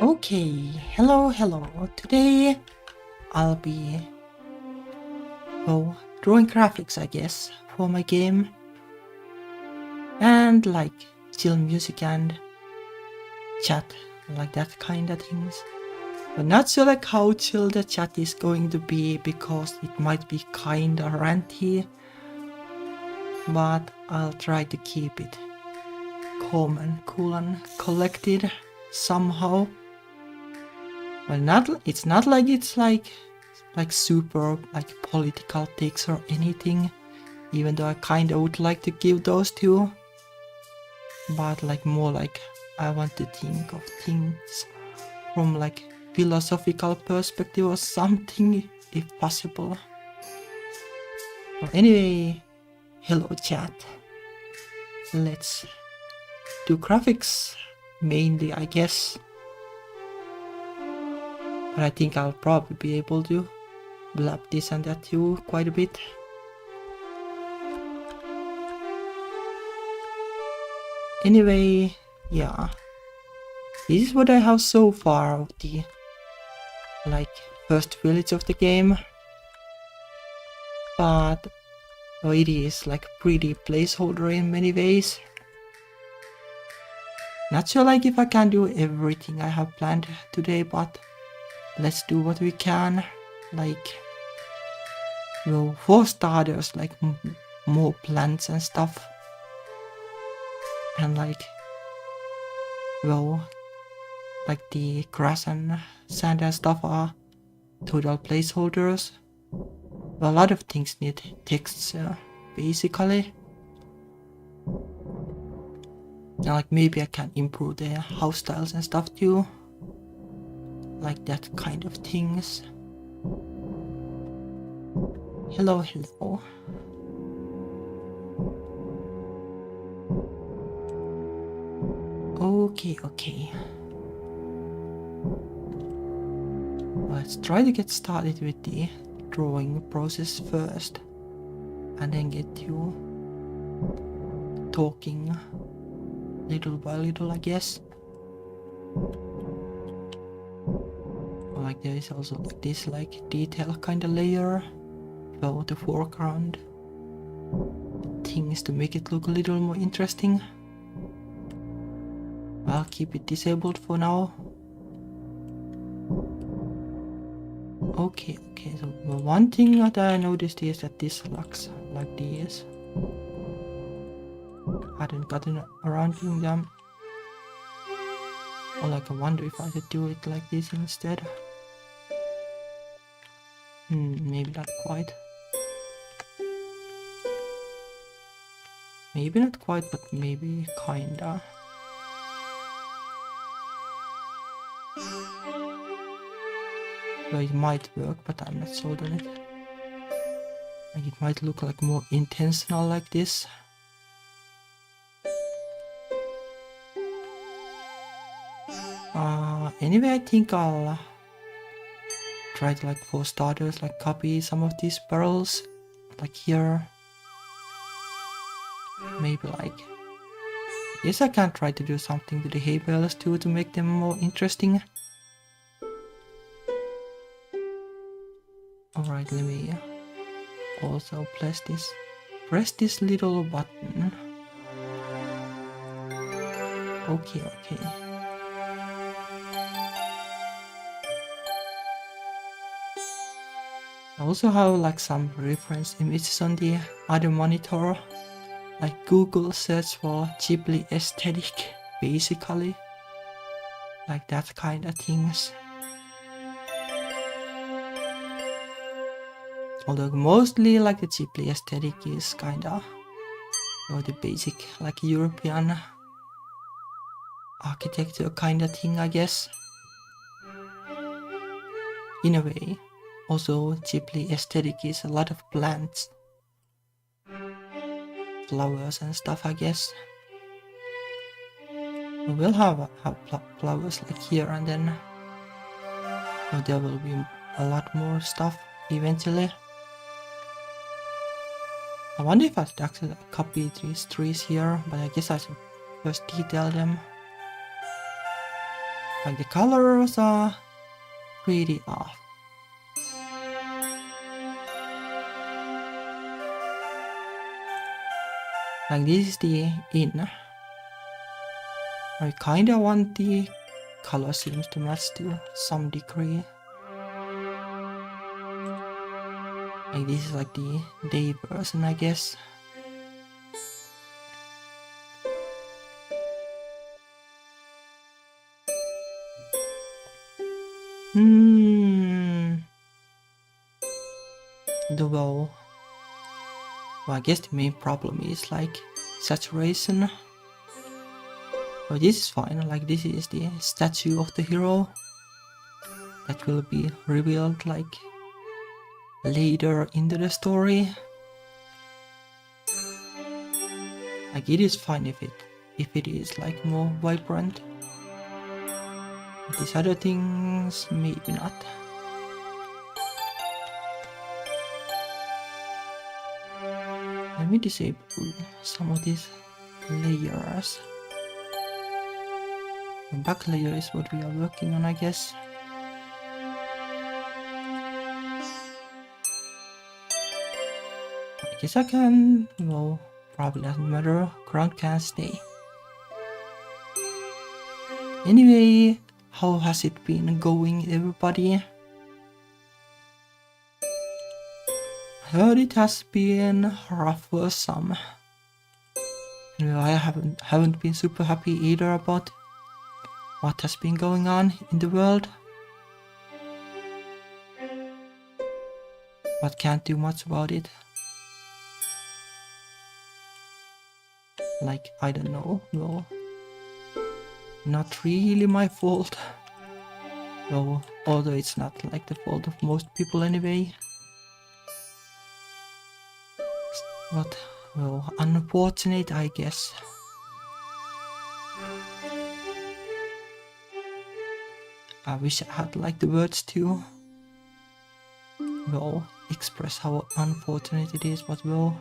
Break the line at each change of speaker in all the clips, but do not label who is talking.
Okay, hello. Today I'll be drawing graphics, I guess, for my game, and like chill music and chat, like that kind of things. But not sure like how chill the chat is going to be because it might be kinda ranty, but I'll try to keep it calm and cool and collected somehow. Well, it's not like it's like super like political takes or anything, even though I kinda would like to give those too. But like more like I want to think of things from like philosophical perspective or something if possible. Well, anyway, hello chat. Let's do graphics mainly, I guess. But I think I'll probably be able to blab this and that too quite a bit. Anyway, yeah. This is what I have so far of the like first village of the game. But it is like pretty placeholder in many ways. Not sure like if I can do everything I have planned today, but let's do what we can. Like, well, for starters, like more plants and stuff. And like, well, like the grass and sand and stuff are total placeholders. Well, a lot of things need texts, basically. And like maybe I can improve the house styles and stuff too. Like that kind of things. Hello. Okay. Let's try to get started with the drawing process first. And then get to talking little by little, I guess. Like there is also like this like detail kind of layer about the foreground things to make it look a little more interesting. I'll keep it disabled for now. Okay, so one thing that I noticed is that this looks like these. I hadn't gotten around doing them. Or like I wonder if I should do it like this instead. Maybe not quite. Maybe not quite, but maybe kinda. So it might work, but I'm not sold on it. Like it might look like more intentional like this. Anyway, I think I'll try to like for starters like copy some of these barrels like here. Maybe like yes, I can try to do something to the hay bales too to make them more interesting. Alright, let me also press this little button. Okay. I also have like some reference images on the other monitor, like Google search for Ghibli aesthetic, basically, like that kind of things. Although mostly like the Ghibli aesthetic is kinda the basic like European architecture kind of thing, I guess. In a way. Also, Ghibli aesthetic is a lot of plants, flowers and stuff, I guess. We will have flowers like here and then there will be a lot more stuff eventually. I wonder if I should actually copy these trees here, but I guess I should first detail them. Like the colors are pretty off. Like this is the in. I kinda want the color seems to match to some degree. Like this is like the day version, I guess. The bow. Well, I guess the main problem is like saturation. But this is fine, like this is the statue of the hero that will be revealed like later into the story. Like it is fine if it is like more vibrant. But these other things maybe not. Let me disable some of these layers. The back layer is what we are working on, I guess. I guess I can, well, probably doesn't matter, ground can stay. Anyway, how has it been going, everybody? I heard it has been rough for some. And I haven't been super happy either about what has been going on in the world. But can't do much about it. Like, I don't know, well, not really my fault. Well, although it's not like the fault of most people anyway. But, well, unfortunate, I guess. I wish I had like the words to, well, express how unfortunate it is, but well,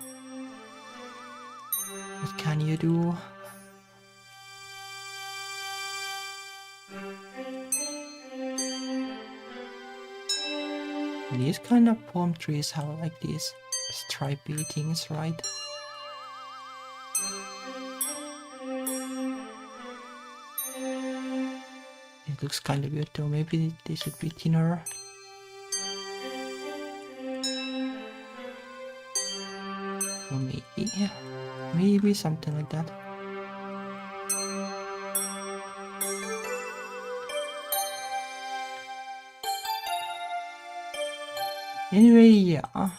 what can you do? These kind of palm trees have like these stripy things, right? It looks kind of weird though, maybe they should be thinner. Or maybe something like that. Anyway, yeah.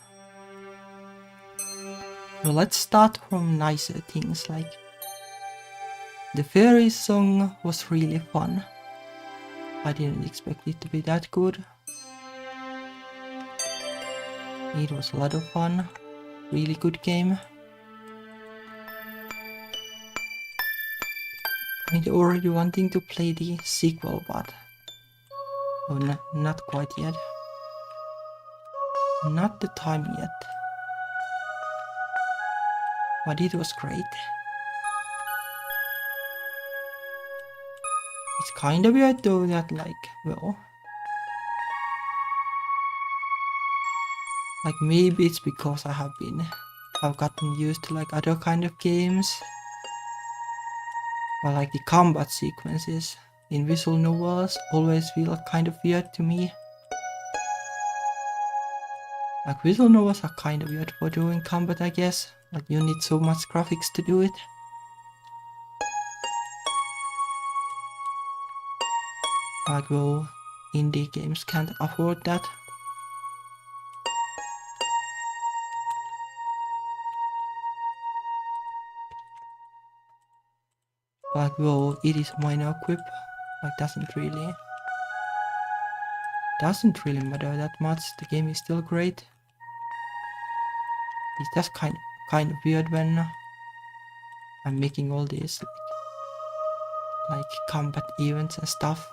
So let's start from nicer things, like the fairy song was really fun. I didn't expect it to be that good. It was a lot of fun. Really good game. I'm already wanting to play the sequel, but not quite yet. Not the time yet. But it was great. It's kind of weird though that like, well, like maybe it's because I've gotten used to like other kind of games. But like the combat sequences in visual novels always feel kind of weird to me. Like visual novels are kind of weird for doing combat, I guess. Like you need so much graphics to do it. Like well, indie games can't afford that. Like well, it is minor quip. Like doesn't really matter that much. The game is still great. It's just kind of weird when I'm making all these like combat events and stuff.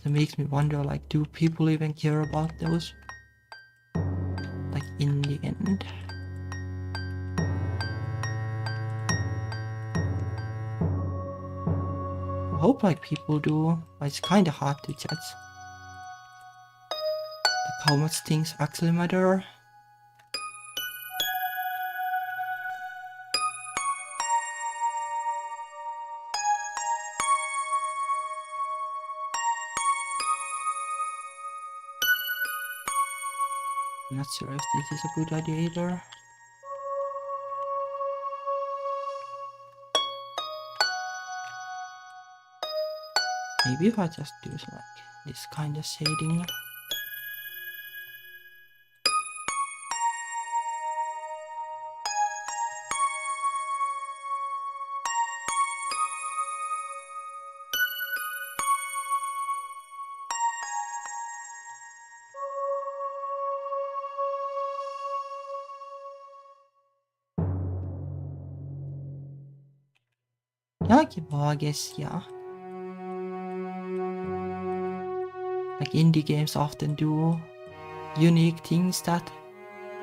It makes me wonder, like, do people even care about those? Like in the end. hope like people do, but it's kinda hard to judge. Like how much things actually matter. I'm not sure if this is a good idea either. Maybe if I just do like this kind of shading. Yeah, well, I guess, yeah. Like indie games often do unique things that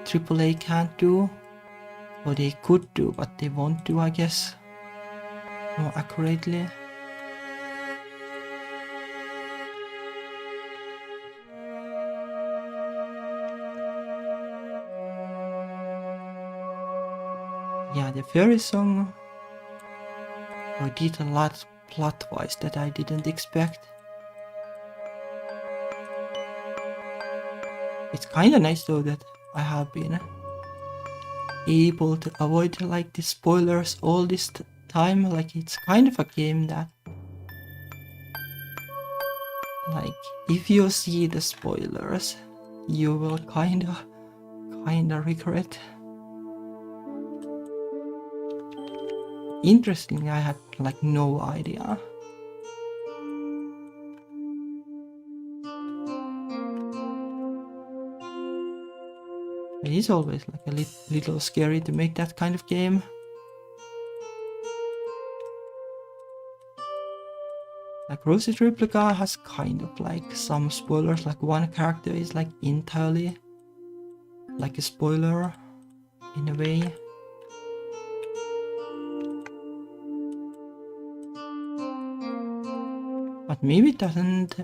AAA can't do, or they could do but they won't do, I guess, more accurately. Yeah, the fairy song did a lot plot-wise that I didn't expect. It's kinda nice though that I have been able to avoid like the spoilers all this time. Like it's kind of a game that, like, if you see the spoilers, you will kinda regret. Interestingly, I had like no idea. It is always like a little scary to make that kind of game. Like Rose's Replica has kind of like some spoilers, like one character is like entirely like a spoiler in a way. But maybe it doesn't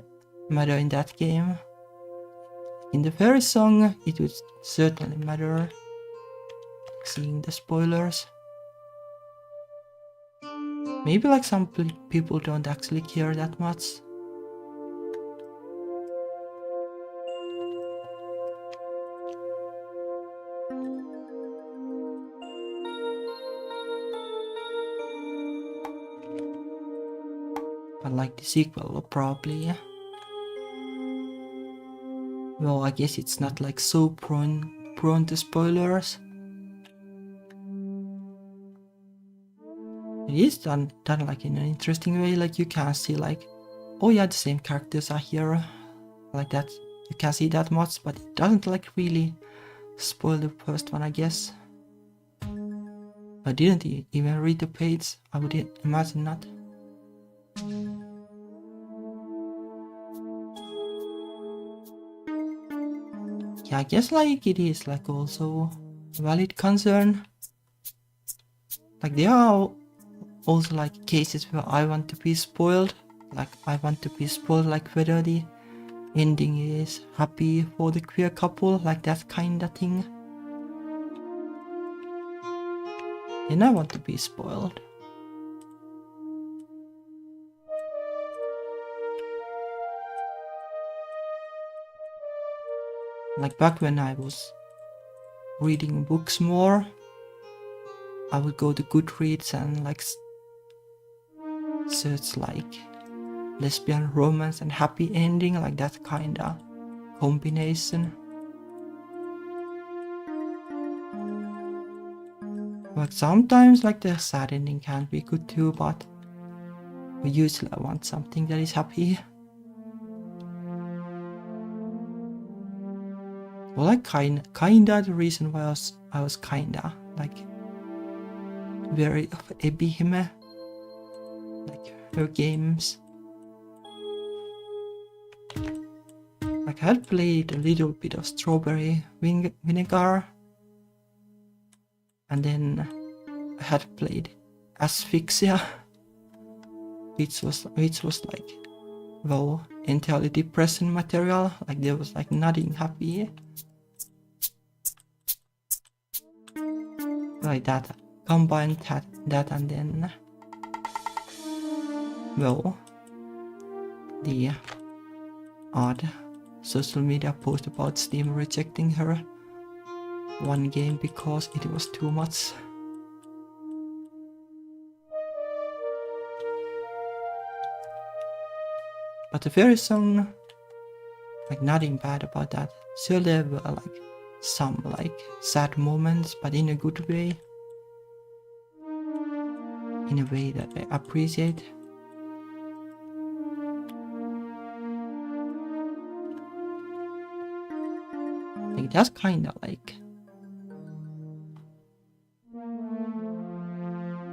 matter in that game. In the fairy song, it would certainly matter, seeing the spoilers. Maybe like some people don't actually care that much. But like the sequel will probably... Well, I guess it's not like so prone to spoilers. It is done like in an interesting way, like you can see like, oh yeah, the same characters are here, like that. You can see that much, but it doesn't like really spoil the first one, I guess. I didn't even read the page, I would imagine not. Yeah, I guess like it is like also a valid concern. Like there are also like cases where I want to be spoiled. Like I want to be spoiled like whether the ending is happy for the queer couple, like that kind of thing. And I want to be spoiled. Like back when I was reading books more, I would go to Goodreads and like search like lesbian romance and happy ending, like that kind of combination. But sometimes like the sad ending can be good too, but usually I want something that is happy. Well, like kinda the reason why I was kinda like very of a behemoth, like her games. Like I had played a little bit of Strawberry Vinegar, and then I had played Asphyxia, which was like, well, entirely depressing material, like there was like nothing happy. Like that, combine that and then, well, the odd social media post about Steam rejecting her one game because it was too much. But the fairy song, like nothing bad about that. Sure, there were like some like sad moments, but in a good way. In a way that I appreciate. Like that's kinda like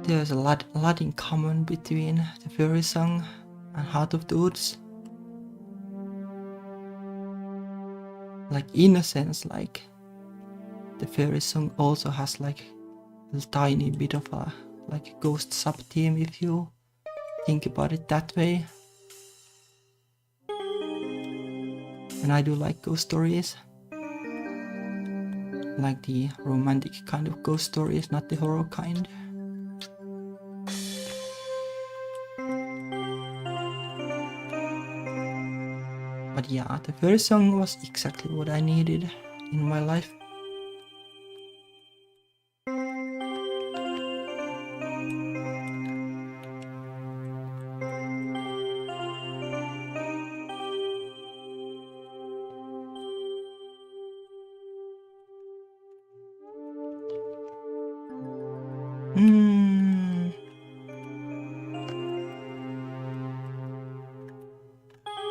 there's a lot in common between the fairy song and Heart of the Woods. Like in a sense, like the fairy song also has like a tiny bit of a like ghost sub-theme if you think about it that way. And I do like ghost stories. Like the romantic kind of ghost stories, not the horror kind. But yeah, the fairy song was exactly what I needed in my life.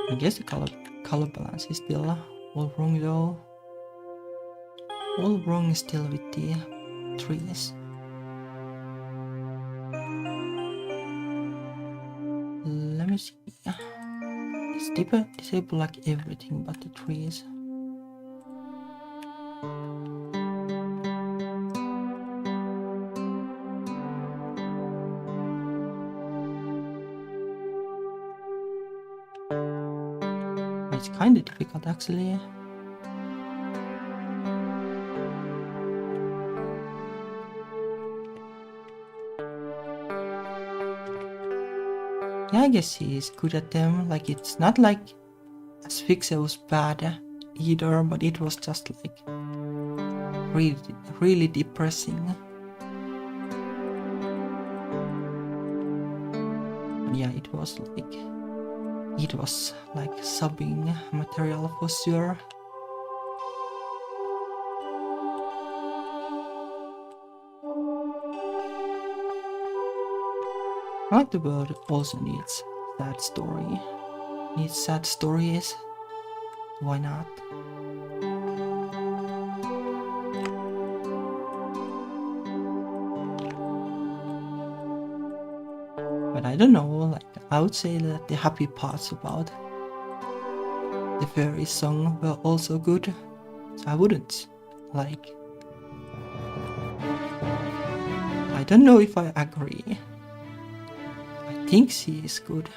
I guess the color balance is still all wrong though. All wrong still with the trees. Let me see. It's disable like everything but the trees. It's kinda difficult actually. Yeah, I guess he is good at them. Like it's not like Asphyxia was bad either, but it was just like really depressing. Yeah, it was like subbing material for sure. I like the world also needs sad story. Needs sad stories. Why not? But I don't know, like I would say that the happy parts about the fairy song were also good. So I wouldn't like. I don't know if I agree. I think she is good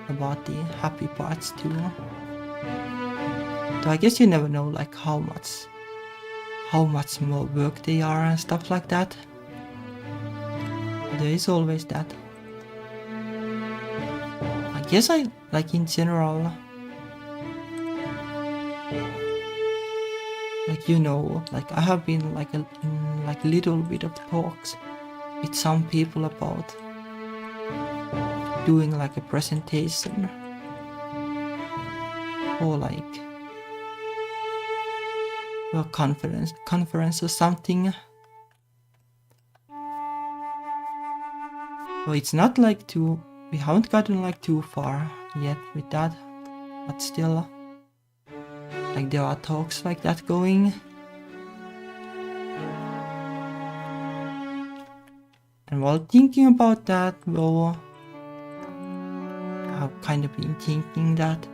about the happy parts too. So I guess you never know like how much more work they are and stuff like that. There is always that. I guess I like in general, like you know, like I have been like in like little bit of talks with some people about doing like a presentation or like a conference or something. Well, it's not like we haven't gotten like too far yet with that, but still, like there are talks like that going. And while thinking about that, well, I've kind of been thinking that,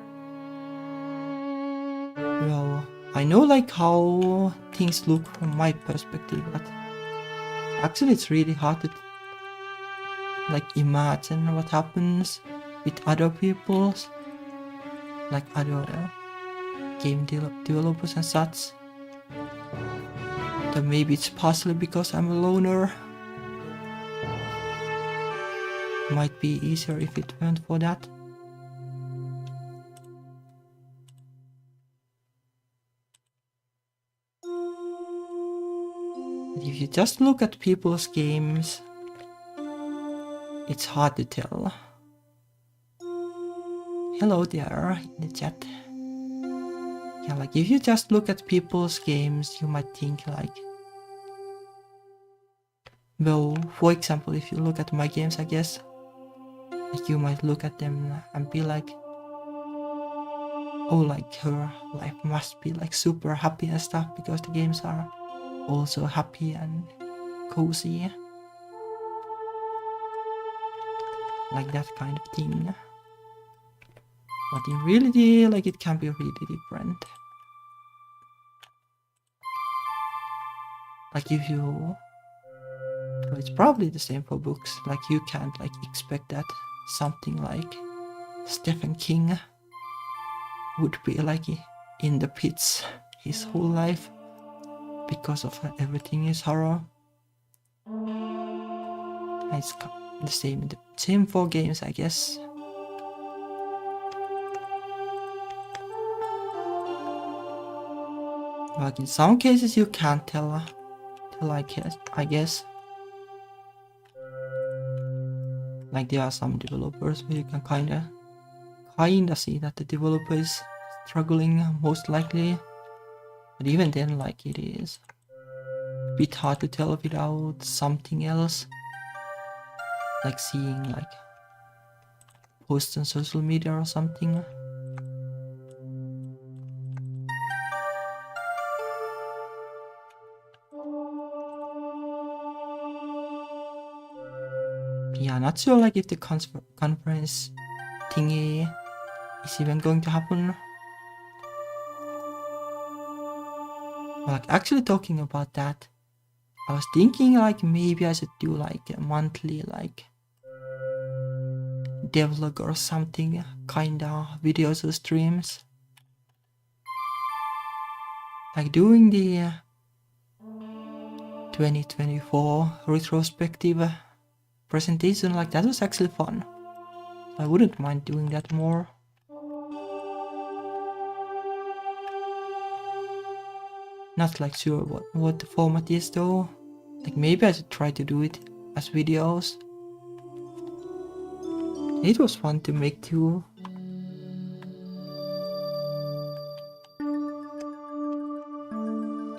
well, I know like how things look from my perspective, but actually it's really hard to like imagine what happens with other people, like other game developers and such. Then maybe it's possibly because I'm a loner. Might be easier if it weren't for that. But if you just look at people's games, it's hard to tell. Hello there in the chat. Yeah, like if you just look at people's games, you might think like, well, for example, if you look at my games, I guess, like you might look at them and be like, oh, like her life must be like super happy and stuff because the games are also happy and cozy. Like that kind of thing. But in reality, like it can be really different. Like if you, well, it's probably the same for books. Like you can't like expect that something like Stephen King would be like in the pits his whole life because of everything is horror. And it's the same for games, I guess. Like in some cases you can't tell I guess. Like there are some developers where you can kinda see that the developer is struggling most likely. But even then, like it is a bit hard to tell without something else. Like seeing like posts on social media or something. Yeah, not sure like if the conference thingy is even going to happen. Like actually talking about that, I was thinking like maybe I should do like a monthly like devlog or something, kinda videos or streams. Like doing the 2024 retrospective presentation, like that was actually fun. I wouldn't mind doing that more. Not like sure what the format is though. Like maybe I should try to do it as videos. It was fun to make too.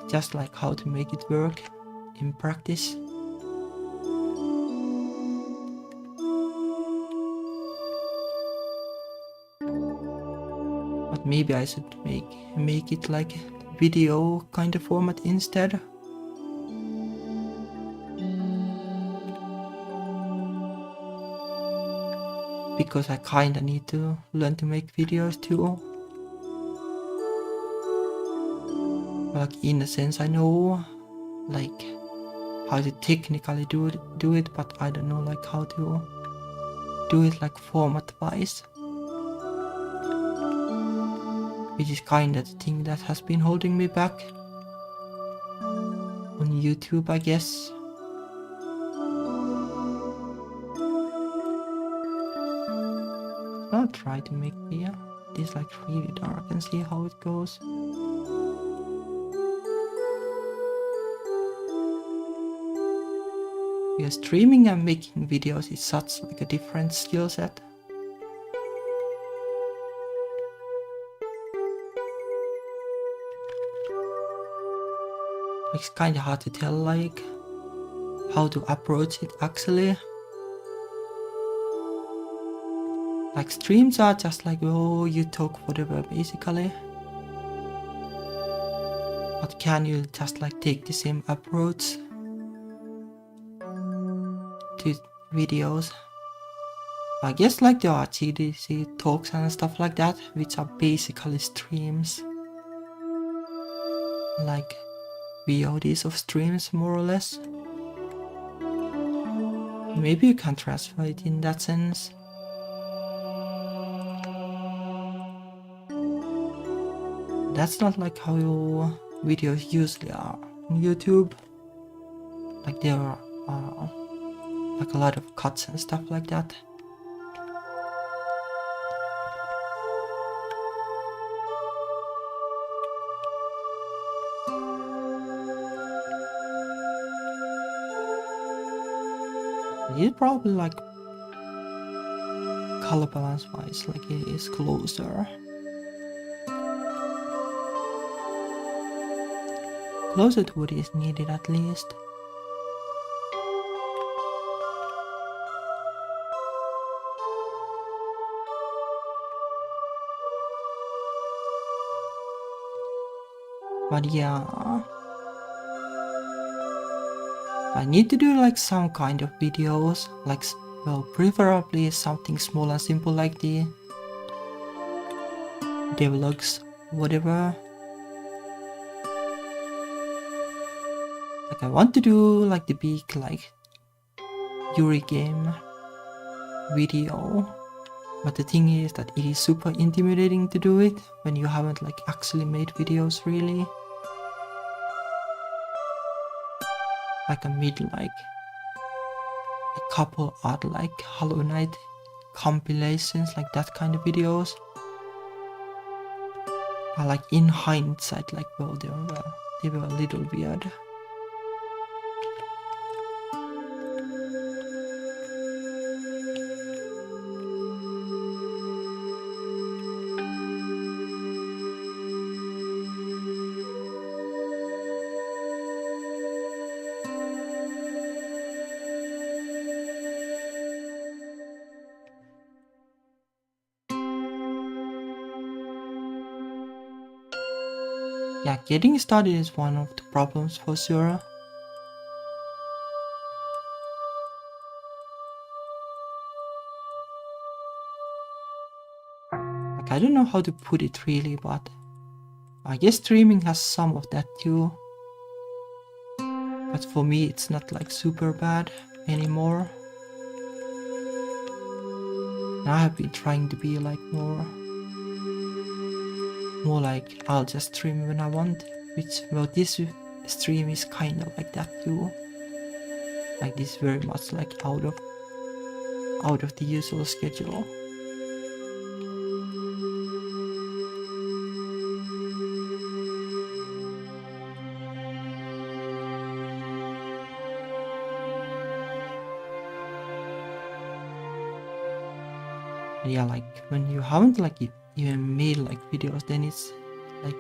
Just like how to make it work in practice. But maybe I should make it like video kind of format instead. Because I kinda need to learn to make videos too. Like in a sense I know like how to technically do it, but I don't know like how to do it like format wise. Which is kinda the thing that has been holding me back on YouTube, I guess. I'll try to make this like really dark and see how it goes. Because streaming and making videos is such like a different skill set. It's kinda hard to tell like how to approach it actually. Like streams are just like, oh, you talk whatever basically. But can you just like take the same approach to videos? I guess like there are GDC talks and stuff like that, which are basically streams. Like VODs of streams more or less. Maybe you can transfer it in that sense. That's not like how your videos usually are on YouTube. Like there are like a lot of cuts and stuff like that. It's probably like color balance wise, like it is closer. Closer to what is needed at least. But yeah, I need to do like some kind of videos, like, well, preferably something small and simple like the devlogs, whatever. Like I want to do like the big like Yuri game video, but the thing is that it is super intimidating to do it when you haven't like actually made videos really. Like I made like a couple art like Hollow Knight compilations, like that kind of videos. But like in hindsight, like well, they were a little weird. Yeah, getting started is one of the problems for sure. Like I don't know how to put it really, but I guess streaming has some of that too. But for me it's not like super bad anymore. And I have been trying to be like more like I'll just stream when I want, which, well, this stream is kind of like that too. Like this very much like out of the usual schedule. Yeah, like when you haven't like even made like videos, then it's like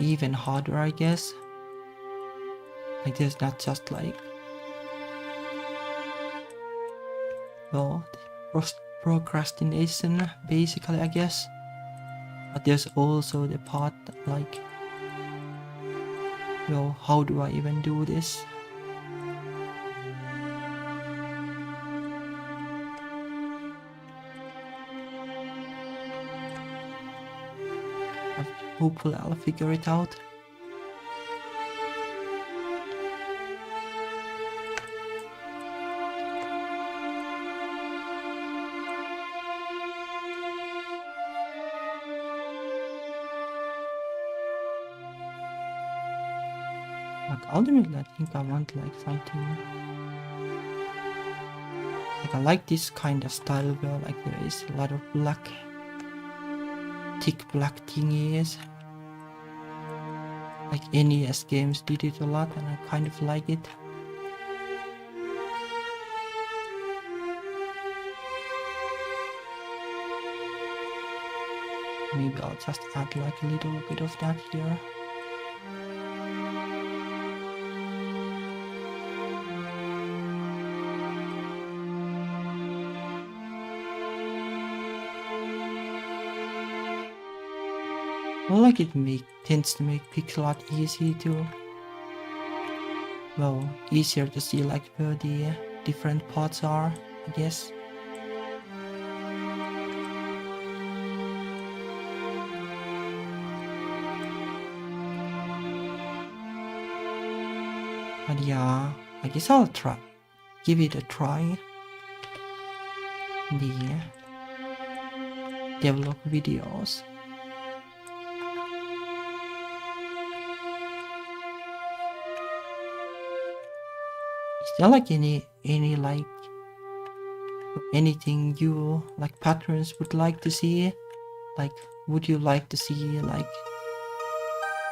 even harder, I guess. Like there's not just like, well, procrastination basically, I guess, but there's also the part that, like, well, how do I even do this? But hopefully I'll figure it out. Like ultimately I think I want like something, like I like this kind of style where like there is a lot of black, thick black thingies. Like NES games did it a lot and I kind of like it. Maybe I'll just add like a little bit of that here. I like it tends to make pixel art easy to, well, easier to see like where the different parts are, I guess. But yeah, I guess I'll give it a try. The develop videos. Is there like any like anything you like patrons would like to see? Like, would you like to see like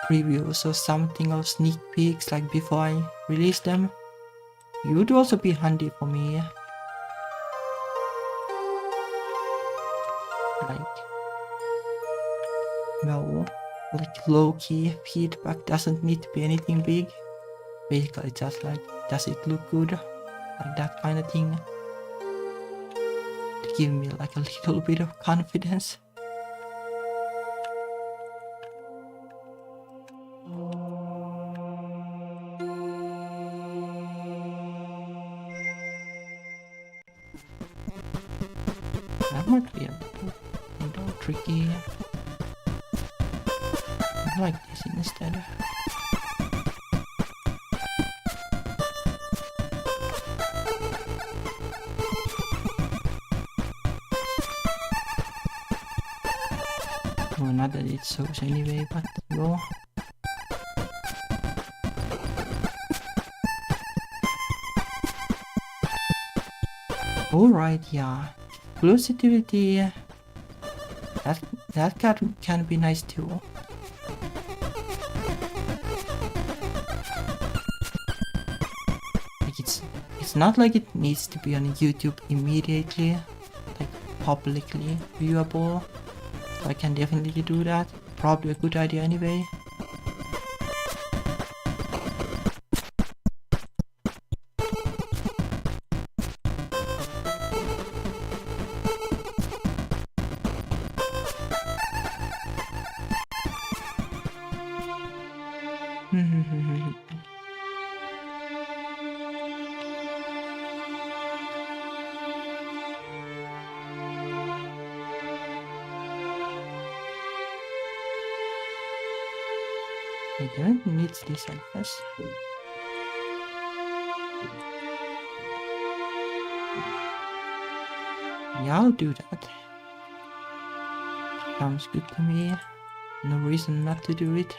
previews or something, or sneak peeks like before I release them? It would also be handy for me. Like, no, like low-key feedback doesn't need to be anything big. Basically just like, does it look good? Like that kind of thing. To give me like a little bit of confidence. That might be a little tricky. I like this instead. Well, not that it shows anyway, but no. Alright, yeah. Inclusivity, that can be nice too. Like it's not like it needs to be on YouTube immediately, like publicly viewable. So I can definitely do that. Probably a good idea anyway. I don't need this, I guess. Yeah, I'll do that. Sounds good to me. No reason not to do it.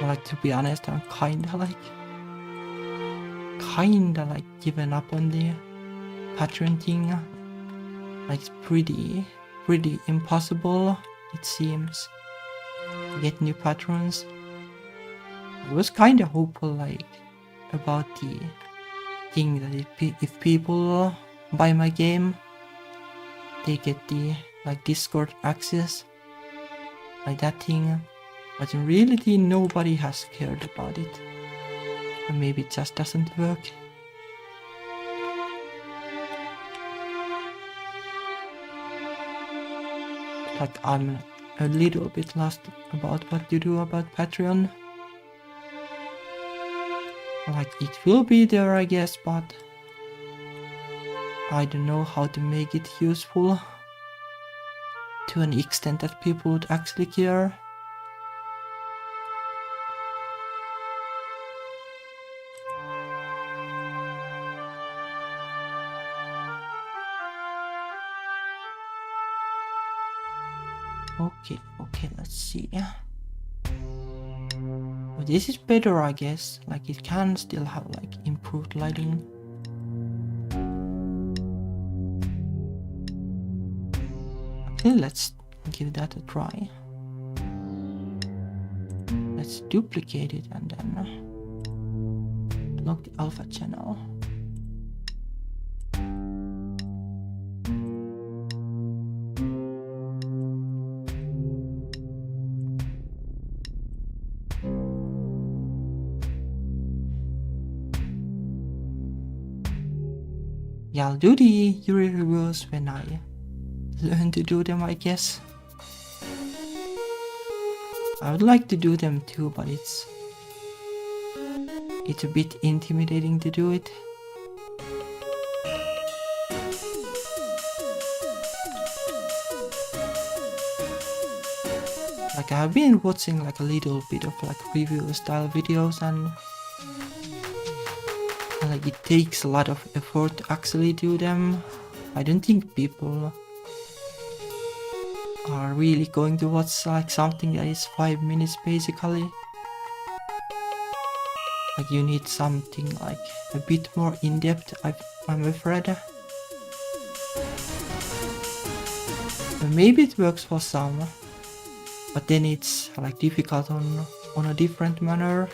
Like, to be honest, I'm kinda like given up on the patron thing. Like, it's pretty impossible, it seems, to get new patrons. I was kinda hopeful, like, about the thing that if people buy my game, they get the like Discord access, like that thing. But in reality, nobody has cared about it. Or maybe it just doesn't work. Like, I'm a little bit lost about what to do about Patreon. Like, it will be there, I guess, but I don't know how to make it useful to an extent that people would actually care. Okay, let's see. Well, this is better, I guess. Like, it can still have like improved lighting. Okay, let's give that a try. Let's duplicate it and then lock the alpha channel. Yeah, I'll do the Yuri reviews when I learn to do them, I guess. I would like to do them too, but it's a bit intimidating to do it. Like I've been watching like a little bit of like review style videos and like it takes a lot of effort to actually do them. I don't think people are really going to watch like something that is 5 minutes basically. Like you need something like a bit more in-depth, I'm afraid. But maybe it works for some, but then it's like difficult on a different manner.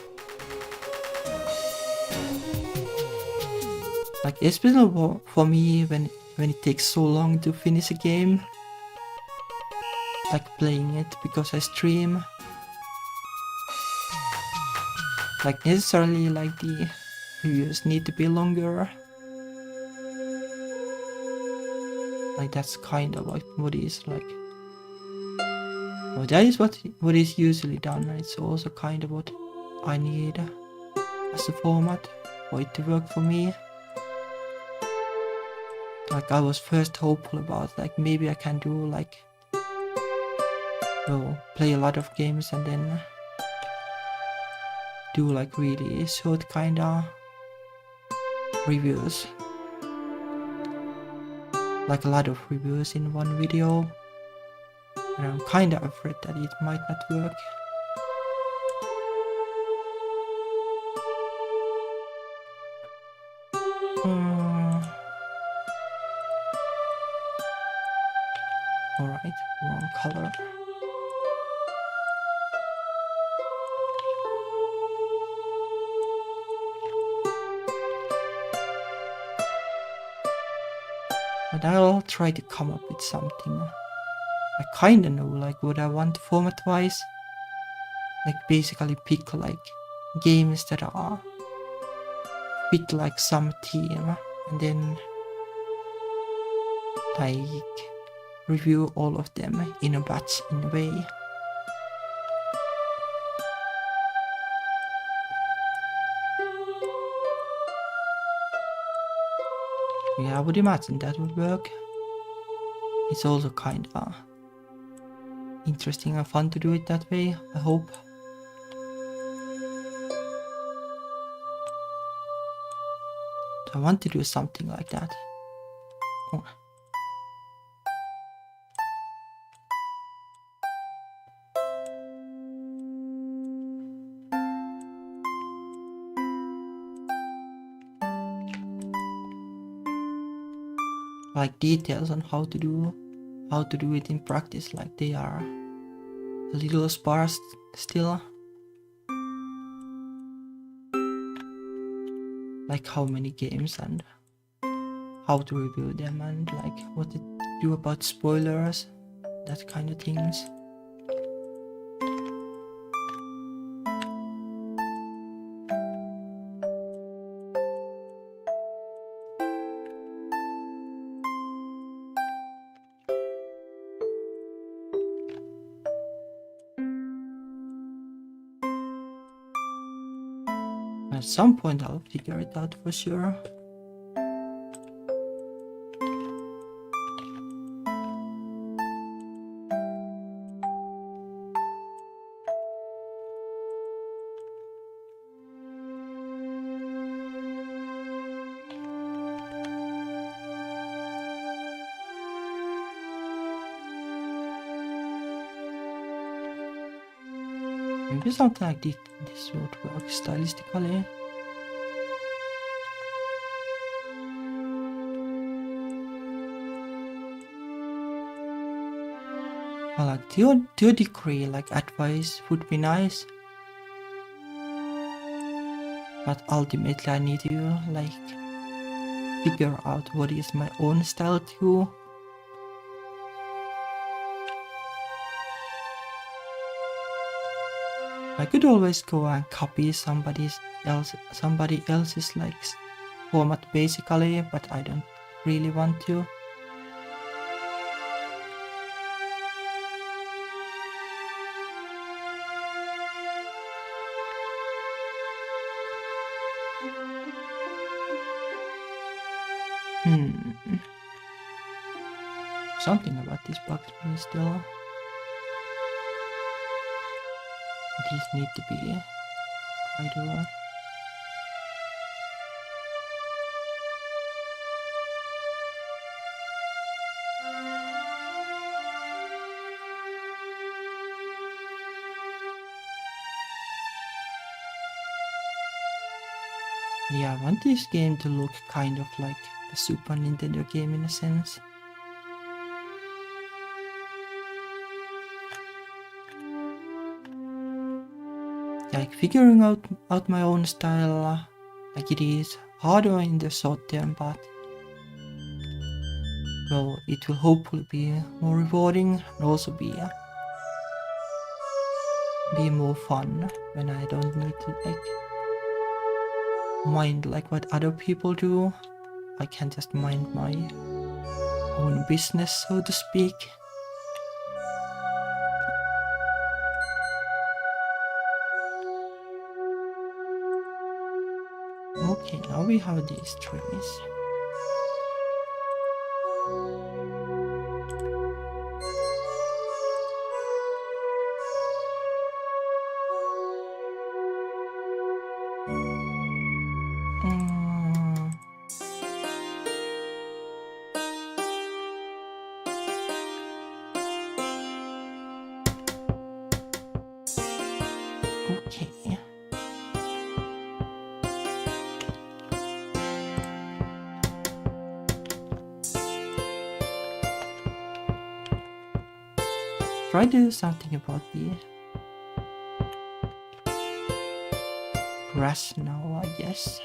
Like especially for me when it takes so long to finish a game, like playing it because I stream. Like necessarily like the reviews need to be longer. Like that's kind of like what is like. Well, that is what is usually done. It's also kind of what I need as a format for it to work for me. Like I was first hopeful about like maybe I can do like play a lot of games and then do like really short kinda reviews. Like a lot of reviews in one video. And I'm kinda afraid that it might not work. Alright, wrong color. But I'll try to come up with something. I kinda know like what I want format wise. Like basically pick like games that are fit like some theme and then like review all of them in a batch in a way. Yeah, I would imagine that would work. It's also kinda interesting and fun to do it that way, I hope. So I want to do something like that. Oh. Like details on how to do it in practice, like they are a little sparse still. Like how many games and how to review them and like what to do about spoilers, that kind of things. At some point I'll figure it out for sure. Maybe something like this would work stylistically. Well, like to a degree, like advice would be nice. But ultimately I need to like figure out what is my own style too. I could always go and copy somebody else's like format basically, but I don't really want to. Something about this bugs me still. These need to be either. Yeah, I want this game to look kind of like the Super Nintendo game in a sense. Like figuring out my own style, like it is harder in the short term, but well, it will hopefully be more rewarding and also be more fun when I don't need to like mind like what other people do. I can just mind my own business, so to speak. Okay, now we have these trees. Okay. Try to do something about the grass now, I guess.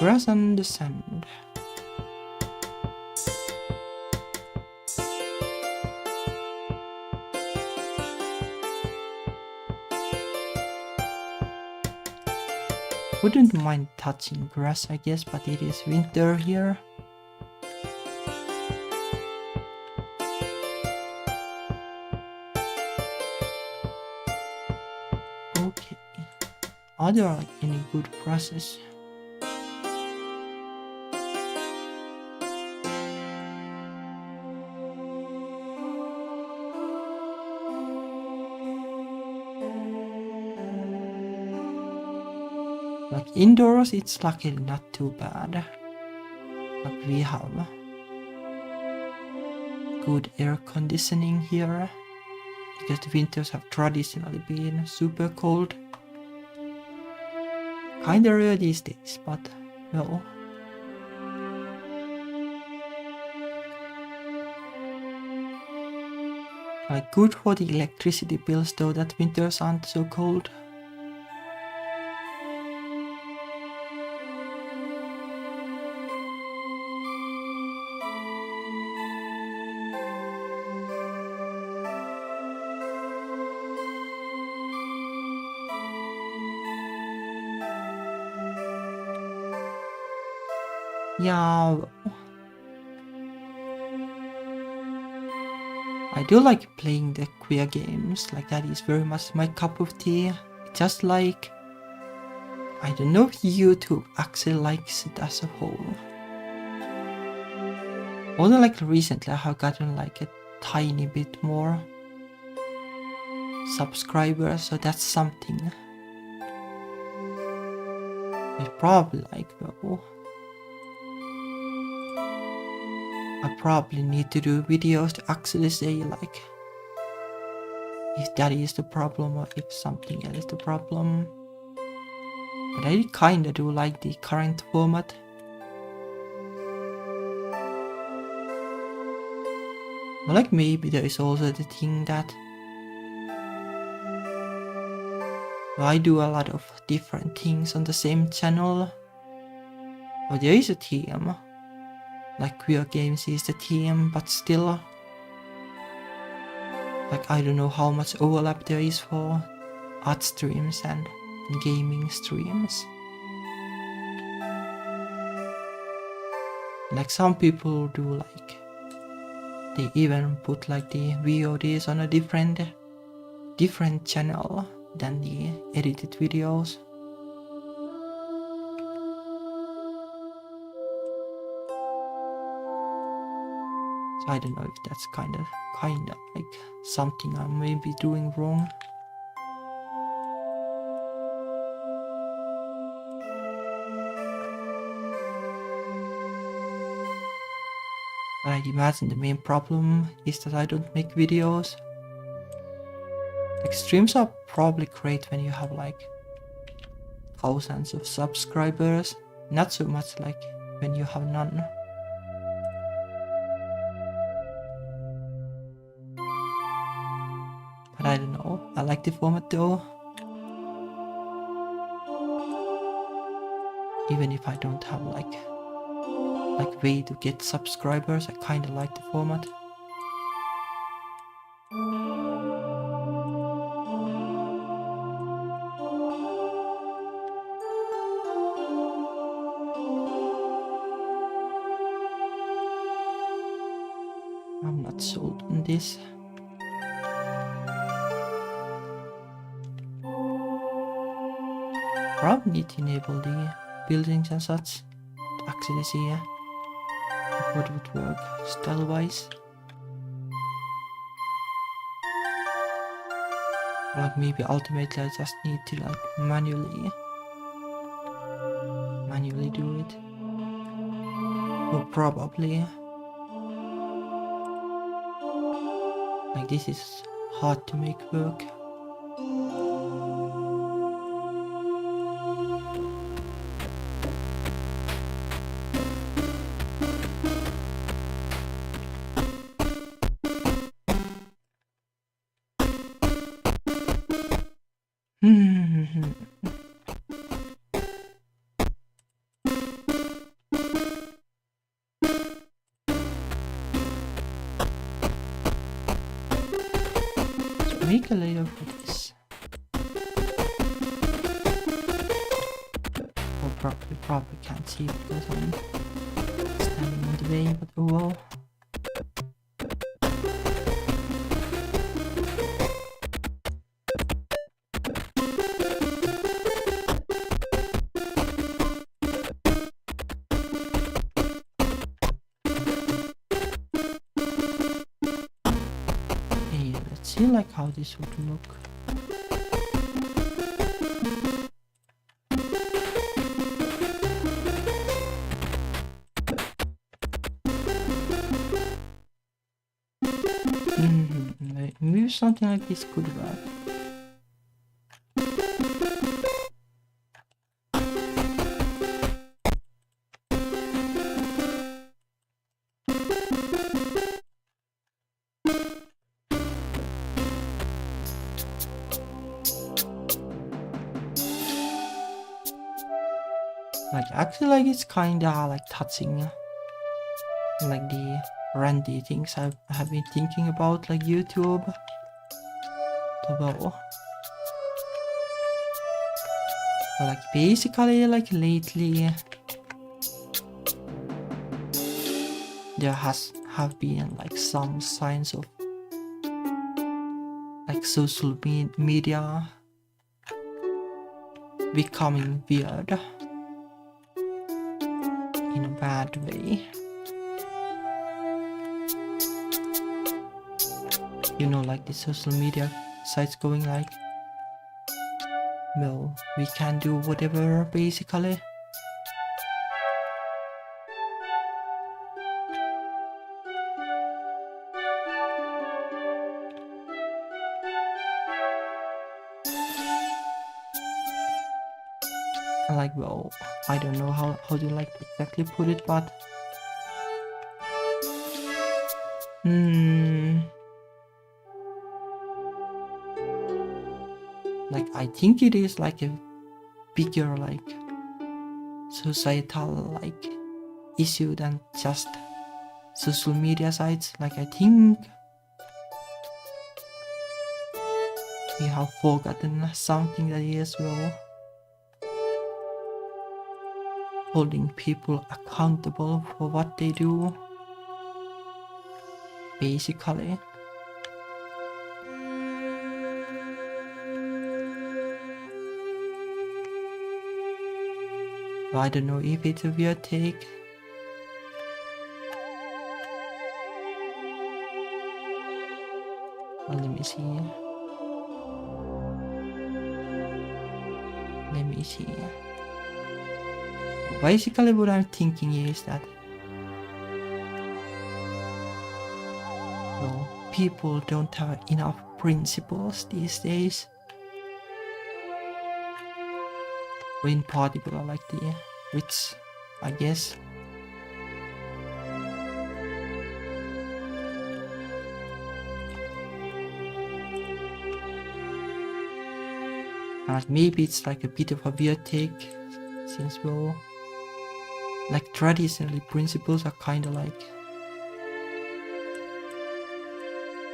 Grass on the sand. Wouldn't mind touching grass, I guess, but it is winter here. Okay. Are there like any good process? Like indoors, it's luckily not too bad. Like we have good air conditioning here, because the winters have traditionally been super cold. Kinda rare these days, but well. Like good for the electricity bills though that winters aren't so cold. Yeah, I do like playing the queer games, like that is very much my cup of tea. It's just like, I don't know if YouTube actually likes it as a whole. Although like recently I have gotten like a tiny bit more subscribers, so that's something. I probably like though. I probably need to do videos to actually say like if that is the problem or if something else is the problem. But I kinda do like the current format. But like maybe there is also the thing that I do a lot of different things on the same channel. But there is a theme. Like queer games is the theme, but still like I don't know how much overlap there is for art streams and gaming streams. Like some people do like they even put like the VODs on a different channel than the edited videos. So I don't know if that's kind of like something I may be doing wrong. But I imagine the main problem is that I don't make videos. Like streams are probably great when you have like thousands of subscribers, not so much like when you have none. But I don't know, I like the format though. Even if I don't have like way to get subscribers, I kinda like the format. I'm not sold on this. Probably need to enable the buildings and such to actually see what would work style-wise. Like maybe ultimately I just need to like manually do it. Or probably like this is hard to make work. Make a layer for this. Probably can't see because I'm standing in the way, but oh well. Hey, let's see like how this would look. Maybe something like this could work. Like actually like it's kinda like touching like the randy things I have been thinking about like YouTube. Although like basically like lately there have been like some signs of like social media becoming weird in a bad way. You know, like the social media sites going like, well, we can do whatever basically. And like, well, I don't know how to like exactly put it, but like I think it is like a bigger like societal like issue than just social media sites. Like I think we have forgotten something that is well holding people accountable for what they do basically. I don't know if it's a weird take. Well, let me see. Basically what I'm thinking is that well, people don't have enough principles these days. In particular like the rich, I guess. And maybe it's like a bit of a weird take, since well, like traditionally principles are kind of like,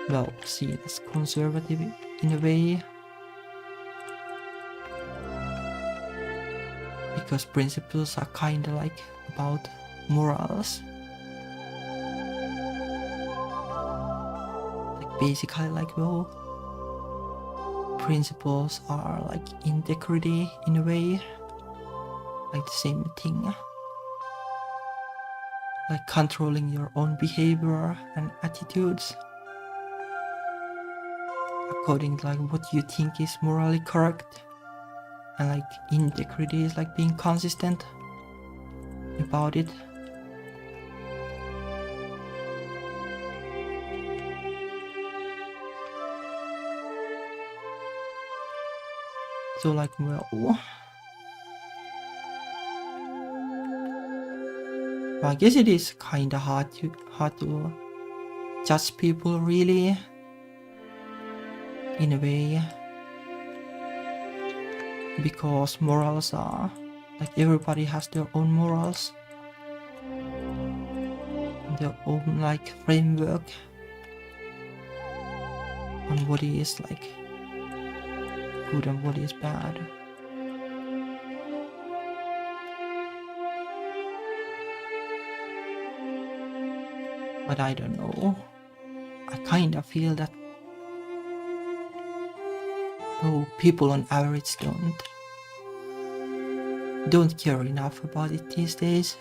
well, seen as conservative in a way, because principles are kind of like about morals, like basically like well, principles are like integrity in a way, like the same thing, like controlling your own behavior and attitudes according to like what you think is morally correct, and like integrity is like being consistent about it. So like well, I guess it is kinda hard to judge people really, in a way, because morals are like everybody has their own morals, their own like framework on what is like good and what is bad. But I don't know, I kind of feel that though people on average don't care enough about it these days.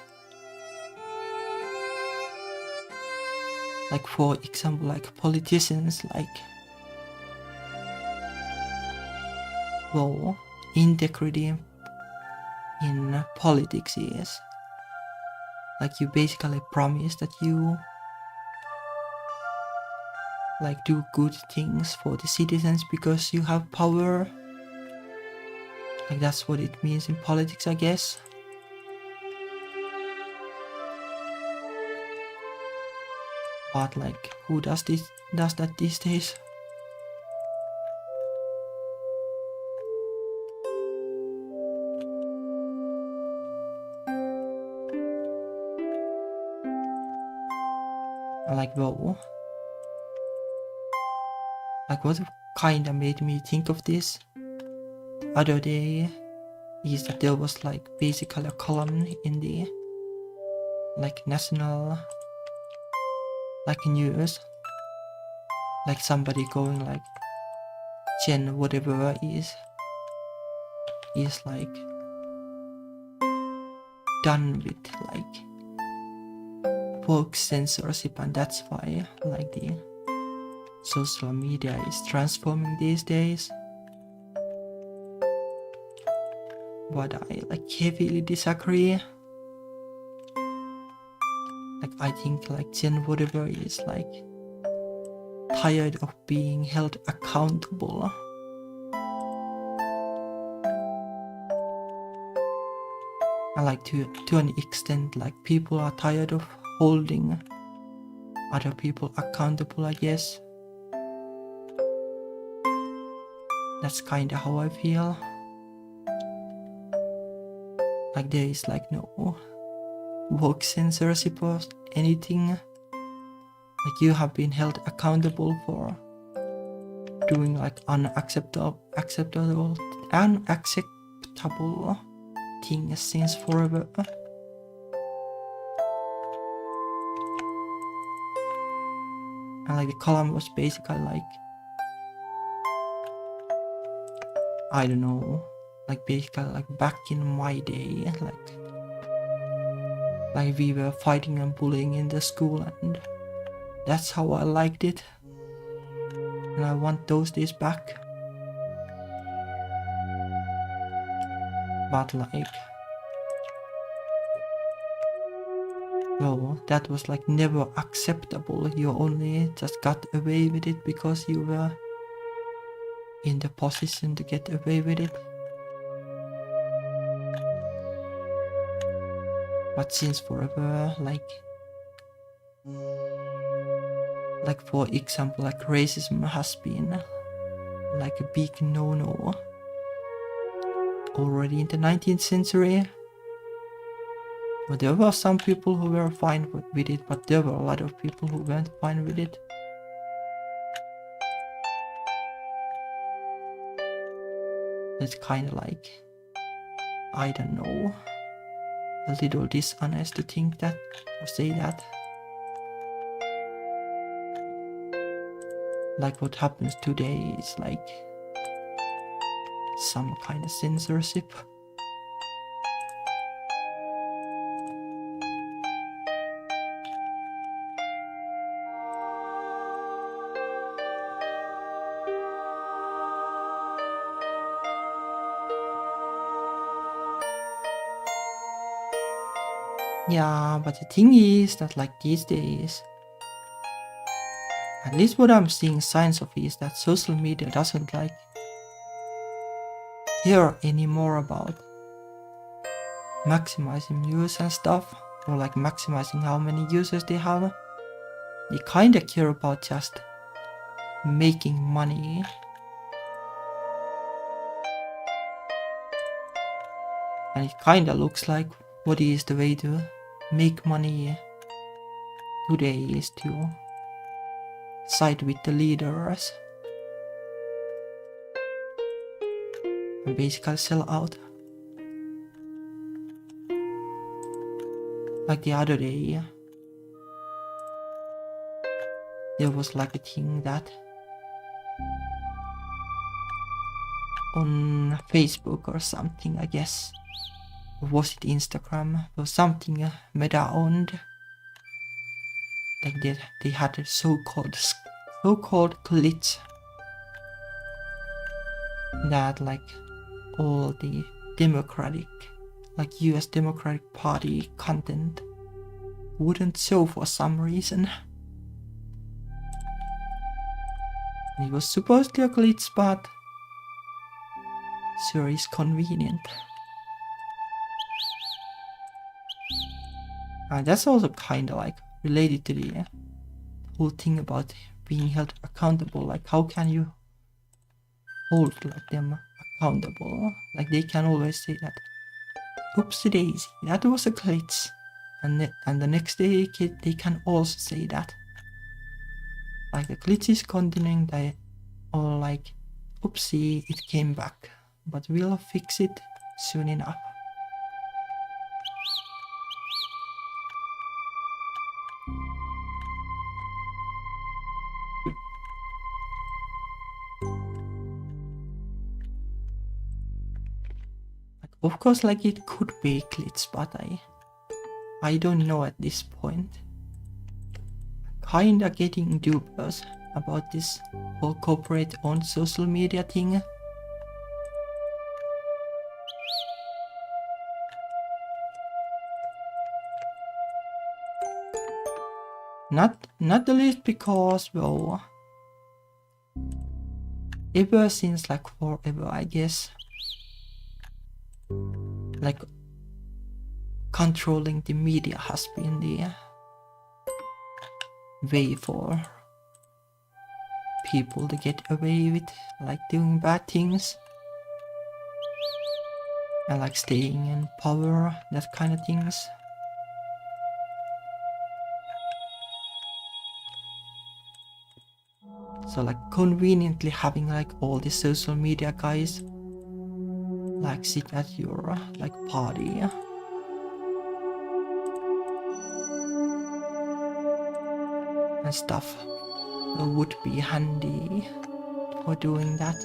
Like for example, like politicians, like well, integrity in politics is like you basically promise that you like do good things for the citizens because you have power. Like that's what it means in politics, I guess. But like who does that these days? Like well, like what kinda made me think of this the other day is that there was like basically a column in the like national like news, like somebody going like Gen whatever is like done with like woke censorship, and that's why like the social media is transforming these days. But I like heavily disagree. Like I think like Gen whatever is like tired of being held accountable. And like to an extent like people are tired of holding other people accountable, I guess. That's kinda how I feel. Like there is like no woke censorship or anything. Like you have been held accountable for doing like unacceptable things since forever. And like the column was basically like, I don't know, like basically like back in my day, like we were fighting and bullying in the school, and that's how I liked it. and I want those days back. But like, no, that was like never acceptable. You only just got away with it because you were in the position to get away with it. But since forever, like for example, like racism has been like a big no-no already in the 19th century. But there were some people who were fine with it, but there were a lot of people who weren't fine with it. It's kind of like, I don't know, a little dishonest to think that or say that. Like what happens today is like some kind of censorship. Yeah, but the thing is that like these days, at least what I'm seeing signs of is that social media doesn't like care anymore about maximizing views and stuff, or like maximizing how many users they have. They kinda care about just making money. And it kinda looks like what is the way to make money today is to side with the leaders and basically sell out. Like the other day, there was like a thing that on Facebook or something, I guess, or was it Instagram, or something Meta owned, like they had a so-called glitch that like all the Democratic, like US Democratic Party content wouldn't show for some reason. It was supposedly a glitch, but sure is convenient. And that's also kinda like related to the whole thing about being held accountable. Like how can you hold like them accountable? Like they can always say that, oopsie daisy, that was a glitch, and the next day they can also say that like the glitch is continuing, or like oopsie, it came back, but we'll fix it soon enough. Of course, like it could be a glitch, but I don't know at this point. Kinda getting dubious about this whole corporate owned social media thing. Not the least because, well, ever since like forever, I guess, like controlling the media has been the way for people to get away with like doing bad things and like staying in power, that kind of things. So like conveniently having like all the social media guys like sit at your like party and stuff would be handy for doing that.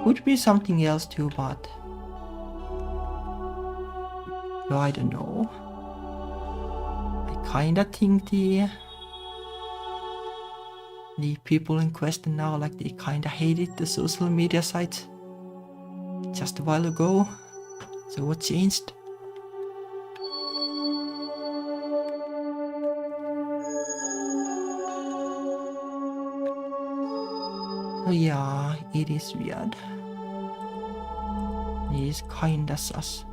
Would be something else too, but no, I don't know. kinda think the people in question now, like they kinda hated the social media site just a while ago. So what changed? So yeah, it is weird. It is kinda sus.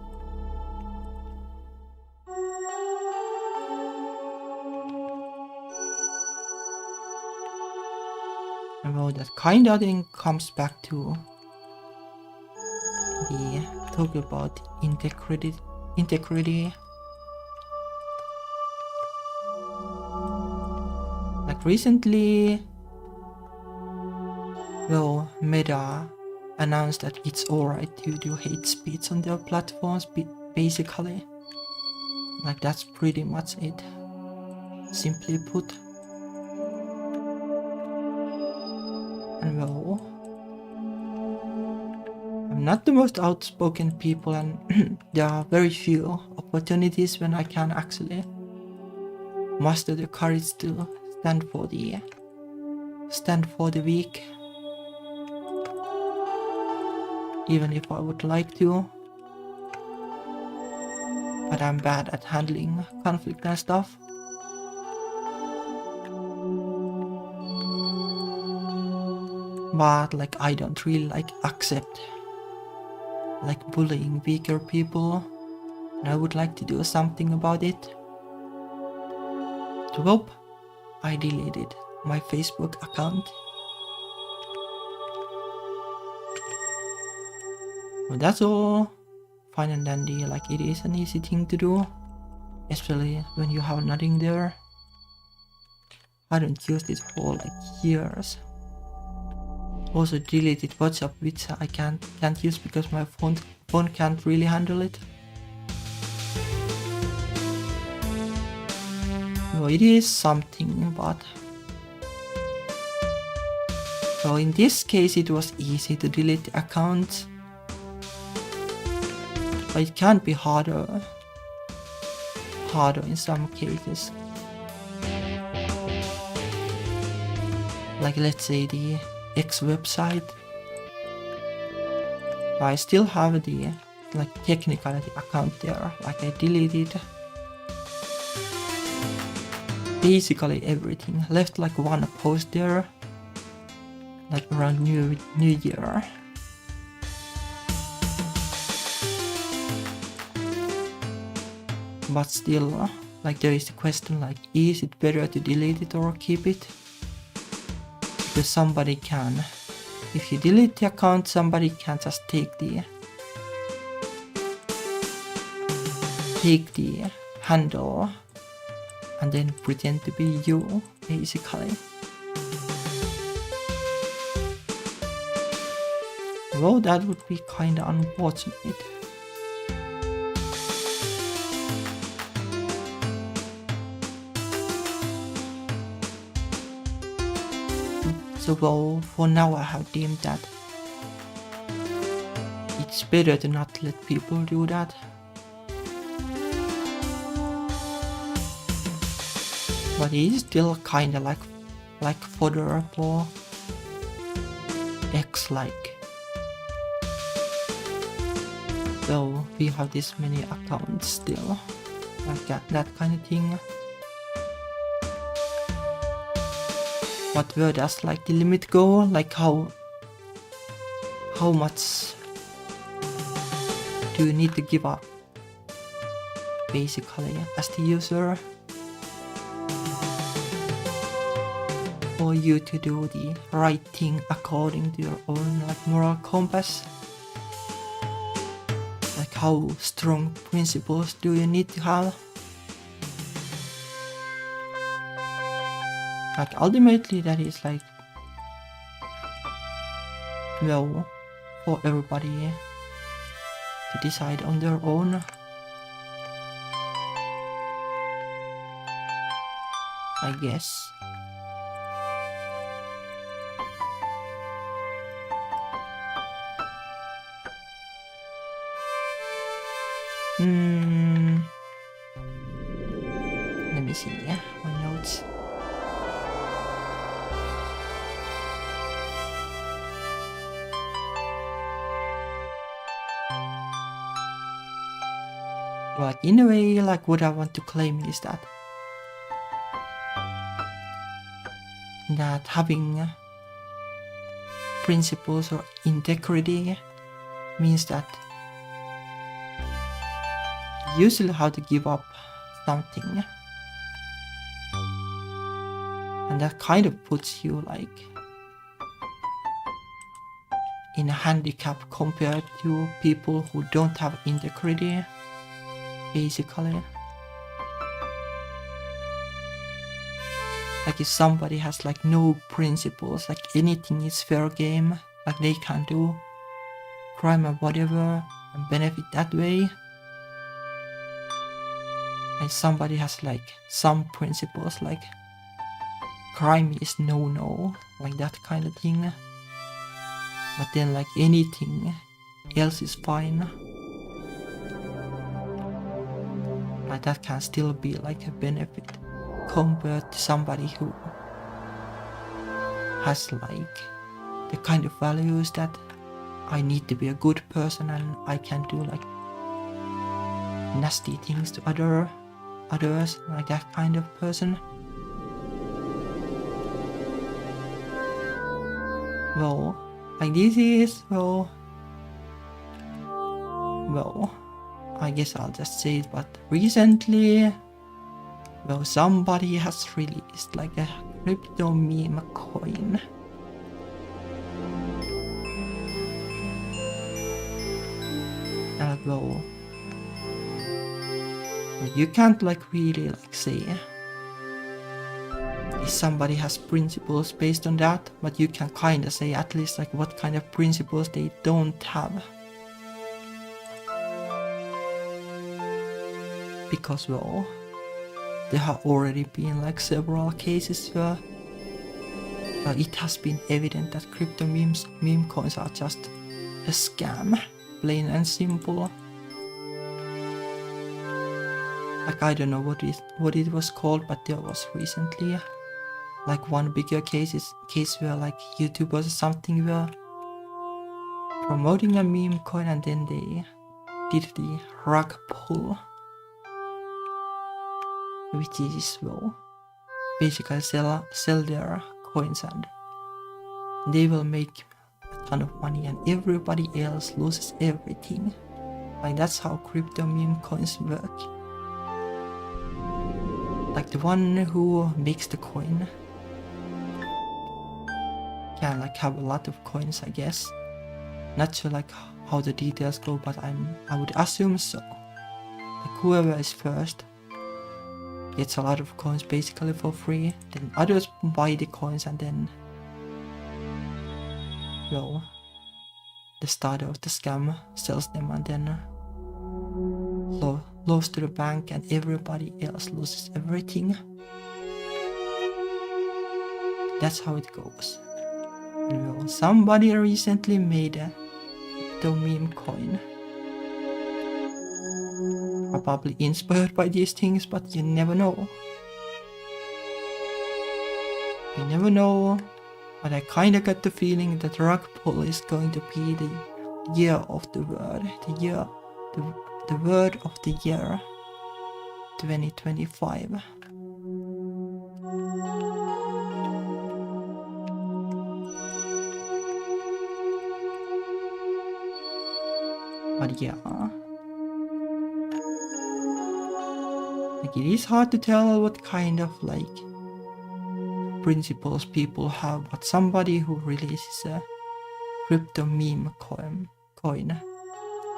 And well, that kinda thing comes back to the talk about integrity. Like recently, well, Meta announced that it's alright to do hate speech on their platforms, basically. Like that's pretty much it, simply put. And well, I'm not the most outspoken people, and there are very few opportunities when I can actually muster the courage to stand for the weak. Even if I would like to. But I'm bad at handling conflict and stuff. But like I don't really like accept like bullying weaker people, and I would like to do something about it. To hope, I deleted my Facebook account. But that's all fine and dandy, like it is an easy thing to do, especially when you have nothing there. I don't use it for like years. Also deleted WhatsApp, which I can't use because my phone can't really handle it. No, it is something, but so in this case it was easy to delete the account, but it can be harder in some cases. Like let's say the X website. I still have the like technicality account there, like I deleted basically everything, left like one post there, like around New Year. But still, like there is the question, like is it better to delete it or keep it? Because somebody can, if you delete the account, somebody can just take the handle and then pretend to be you, basically. Well, that would be kinda unfortunate. So well, for now I have deemed that it's better to not let people do that. But it is still kinda like fodder for X like. So we have this many accounts still, like that kind of thing. But where does like the limit go? Like how much do you need to give up, basically, as the user, for you to do the right thing according to your own like moral compass? Like how strong principles do you need to have? Like ultimately that is like, well, for everybody to decide on their own. I guess. Let me me see my notes. Like in a way, like what I want to claim is that having principles or integrity means that you usually have to give up something, and that kind of puts you like in a handicap compared to people who don't have integrity, basically. Like if somebody has like no principles, like anything is fair game, like they can do crime or whatever and benefit that way. And somebody has like some principles, like crime is no, like that kind of thing. But then like anything else is fine. Like that can still be like a benefit compared to somebody who has like the kind of values that I need to be a good person and I can do like nasty things to others, like that kind of person. Well, like this is, well, I guess I'll just say it, but recently, well, somebody has released like a crypto meme coin. And well, you can't like really like say if somebody has principles based on that, but you can kind of say at least like what kind of principles they don't have. Because well, there have already been like several cases where it has been evident that crypto meme coins are just a scam, plain and simple. Like I don't know what it was called, but there was recently like one bigger case where like YouTubers or something were promoting a meme coin and then they did the rug pull, which is well basically sell their coins and they will make a ton of money and everybody else loses everything. Like that's how crypto meme coins work. Like the one who makes the coin can like have a lot of coins, I guess. Not sure like how the details go, but I would assume so. Like whoever is first gets a lot of coins basically for free, then others buy the coins and then well, the starter of the scam sells them and then lost to the bank and everybody else loses everything. That's how it goes. And well, somebody recently made a crypto meme coin. Probably inspired by these things, but you never know. You never know, but I kinda got the feeling that rug pull is going to be the year of the word. The word of the year 2025. But yeah, like it is hard to tell what kind of like principles people have, but somebody who releases a crypto meme coin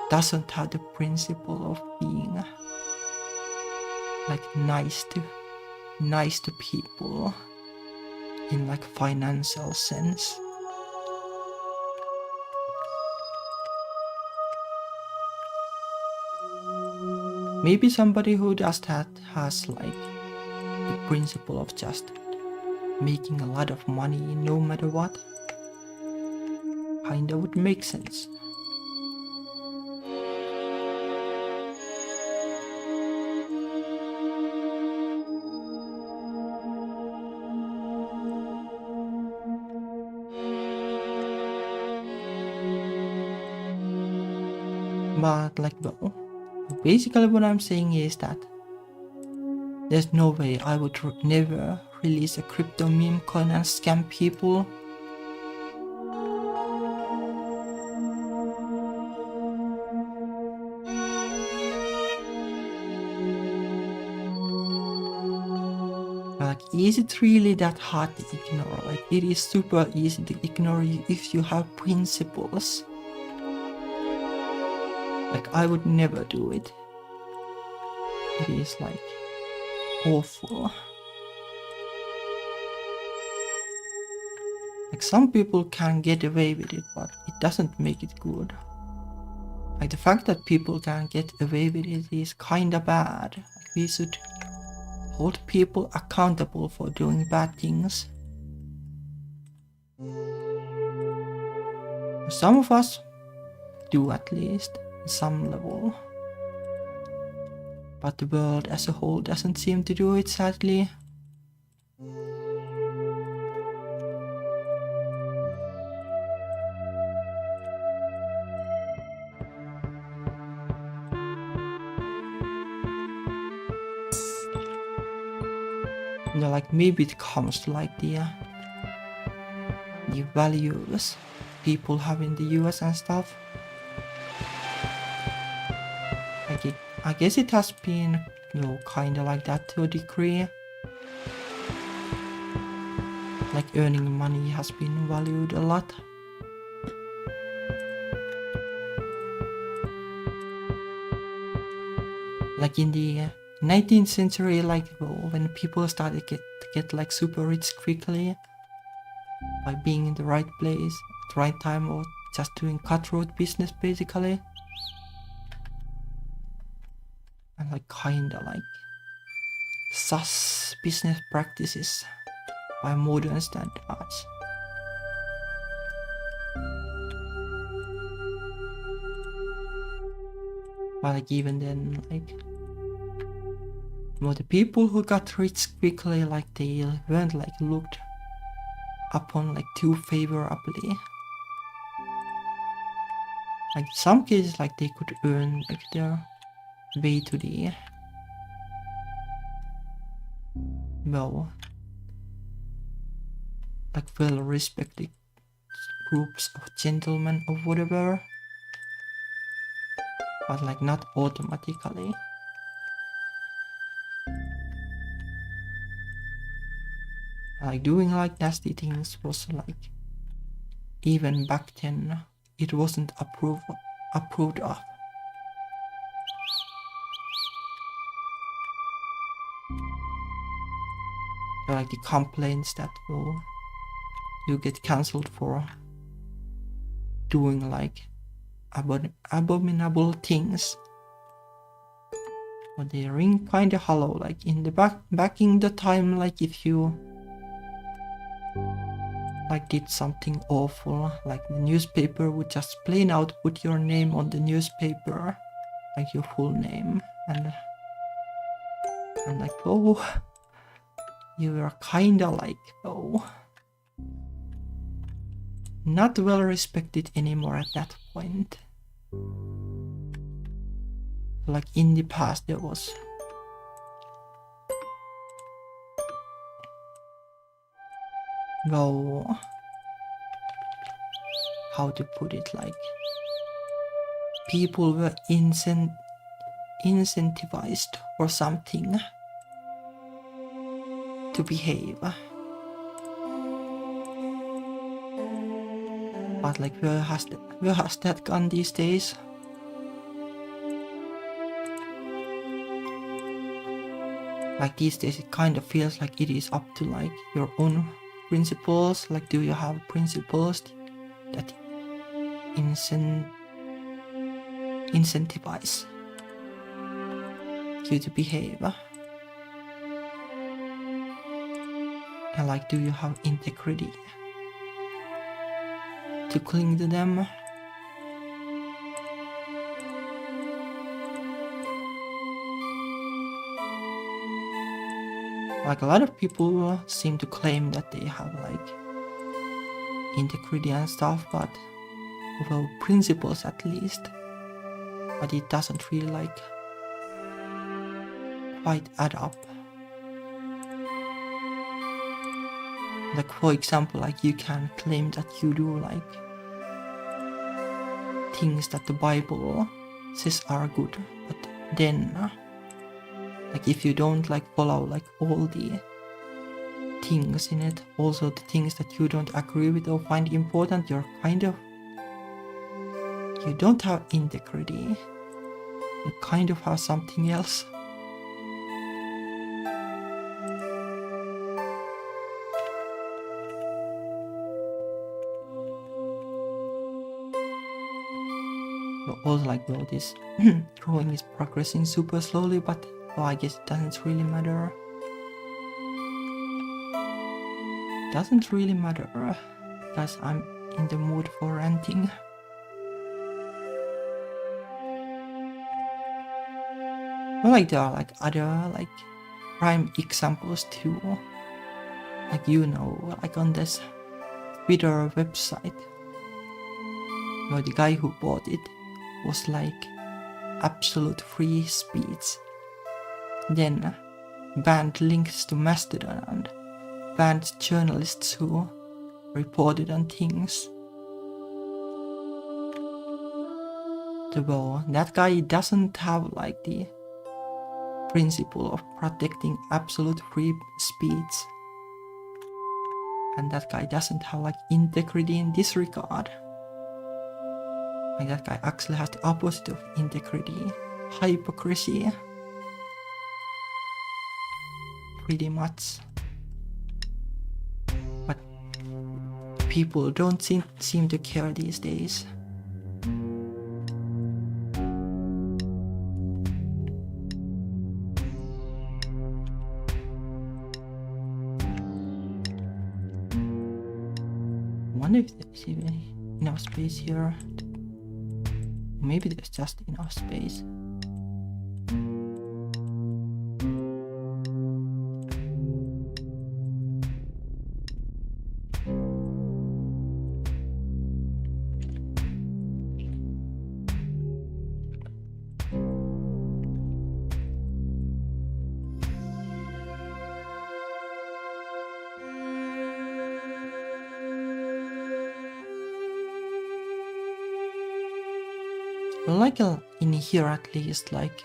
doesn't have the principle of being like nice to people in like financial sense. Maybe somebody who does that has like the principle of just making a lot of money no matter what. Kinda would make sense. But like, well, basically what I'm saying is that there's no way I would never release a crypto meme coin and scam people. Like, is it really that hard to ignore? Like, it is super easy to ignore if you have principles. Like, I would never do it. It is like awful. Like, some people can get away with it, but it doesn't make it good. Like, the fact that people can get away with it is kinda bad. Like, we should hold people accountable for doing bad things. Some of us do, at least, at some level. But the world as a whole doesn't seem to do it, sadly. You know, like, maybe it comes to like the values people have in the US and stuff. Like, I guess it has been, you know, kinda like that to a degree. Like, earning money has been valued a lot. Like, in the 19th century, like, when people started to get like super rich quickly by being in the right place at the right time, or just doing cutthroat business basically, and like kinda like sus business practices by modern standards. But like, even then, like, the people who got rich quickly, like, they weren't like looked upon like too favorably. Like, in some cases, like, they could earn like their way to the like well-respected groups of gentlemen or whatever, but like not automatically. Like, doing like nasty things was like, even back then, it wasn't approved of. Like, the complaints that you get cancelled for doing like abominable things. But they ring kinda hollow. Like, in the back in the time, like, if you like did something awful, like, the newspaper would just plain out put your name on the newspaper, like your full name, and like, oh, you were kinda like, oh, not well respected anymore at that point. Like, in the past there was how to put it, like, people were incentivized or something to behave. But like, where has that gone these days? Like, these days it kind of feels like it is up to like your own principles. Like, do you have principles that incentivize you to behave? And like, do you have integrity to cling to them? Like, a lot of people seem to claim that they have like integrity and stuff, but principles at least. but it doesn't really like quite add up. Like for example, like you can claim that you do like things that the Bible says are good, but then like if you don't like follow like all the things in it, also the things that you don't agree with or find important, you don't have integrity. You kind of have something else. But also like, well, this drawing is progressing super slowly, but well, I guess it doesn't really matter. Doesn't really matter because I'm in the mood for ranting. Well, like there are like other like prime examples too. Like like on this Twitter website, the guy who bought it was like absolute free speech. Then banned links to Mastodon and banned journalists who reported on things. Well, that guy doesn't have like the principle of protecting absolute free speech. And that guy doesn't have like integrity in this regard. Like that guy actually has the opposite of integrity, hypocrisy. Pretty much. But people don't seem to care these days. I wonder if there's even enough space here. Maybe there's just enough space. Like in here at least, like,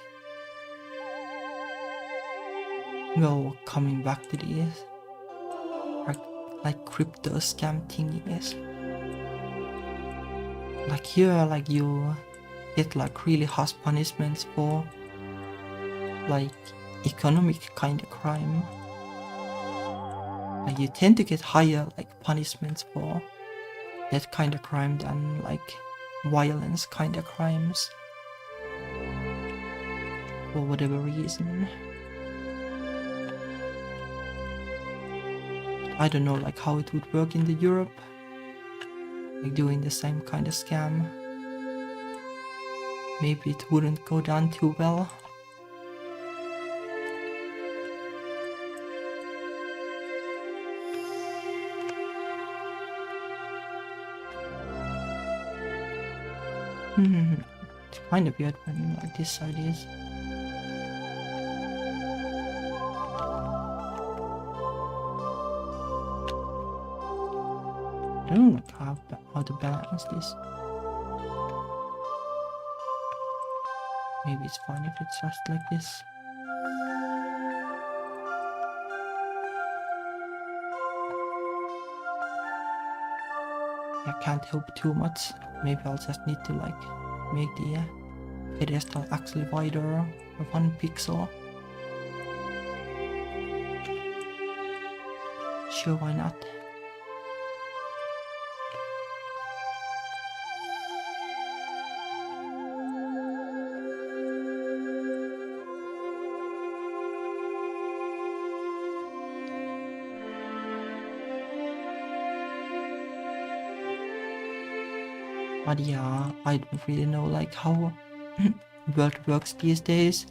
well, coming back to this, like crypto scam thingies. Like here, like you get like really harsh punishments for like economic kind of crime. Like you tend to get higher like punishments for that kind of crime than like violence kind of crimes, for whatever reason. I don't know like how it would work in the Europe, like doing the same kind of scam. Maybe it wouldn't go down too well. It's kind of weird when like this side is. I don't know how to balance this. Maybe it's fine if it's just like this. I can't help too much. Maybe I'll just need to like make the pedestal actually wider by 1 pixel. Sure, why not? But yeah, I don't really know like how world works these days.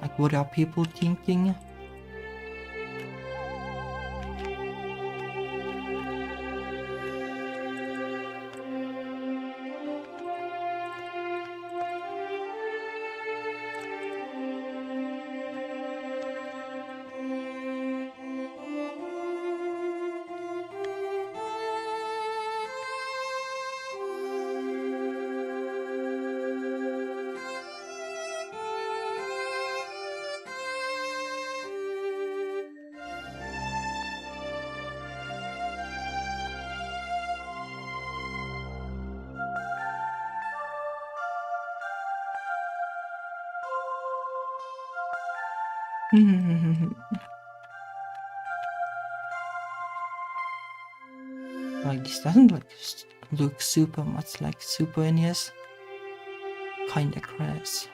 Like what are people thinking? Like this doesn't like look super much like Super NES. Kinda crash.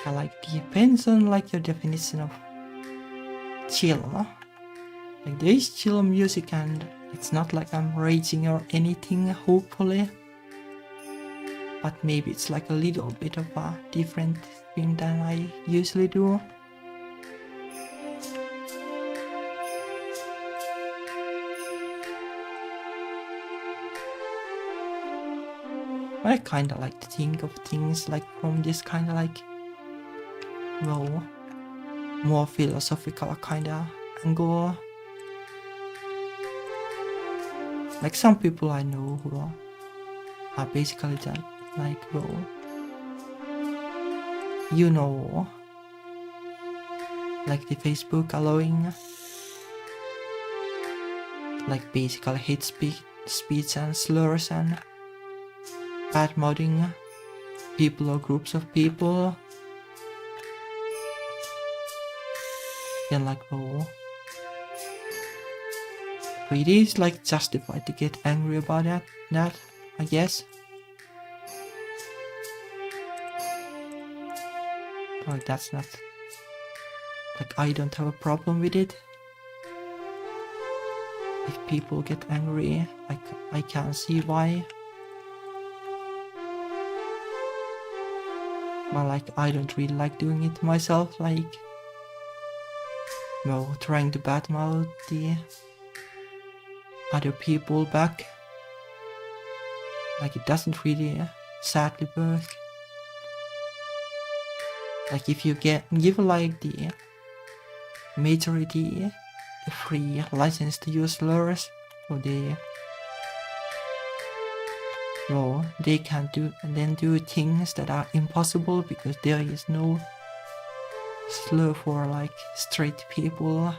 I like depends on like your definition of chill. Like there is chill music and it's not like I'm raging or anything, hopefully. But maybe it's like a little bit of a different thing than I usually do. I kinda like to think of things like from this kinda like, well, more philosophical kinda angle. Like some people I know who are basically that, like, well, you know, like the Facebook allowing like basically hate speech and slurs and bad mouthing people or groups of people. Then like, well, it is like justified to get angry about that, I guess. Like that's not, like I don't have a problem with it. If people get angry, I can't see why. But like I don't really like doing it myself, like, well, trying to badmouth the other people back. Like it doesn't really sadly work. Like if you give like the majority a free license to use slurs, or they can do things that are impossible because there is no slur for like straight people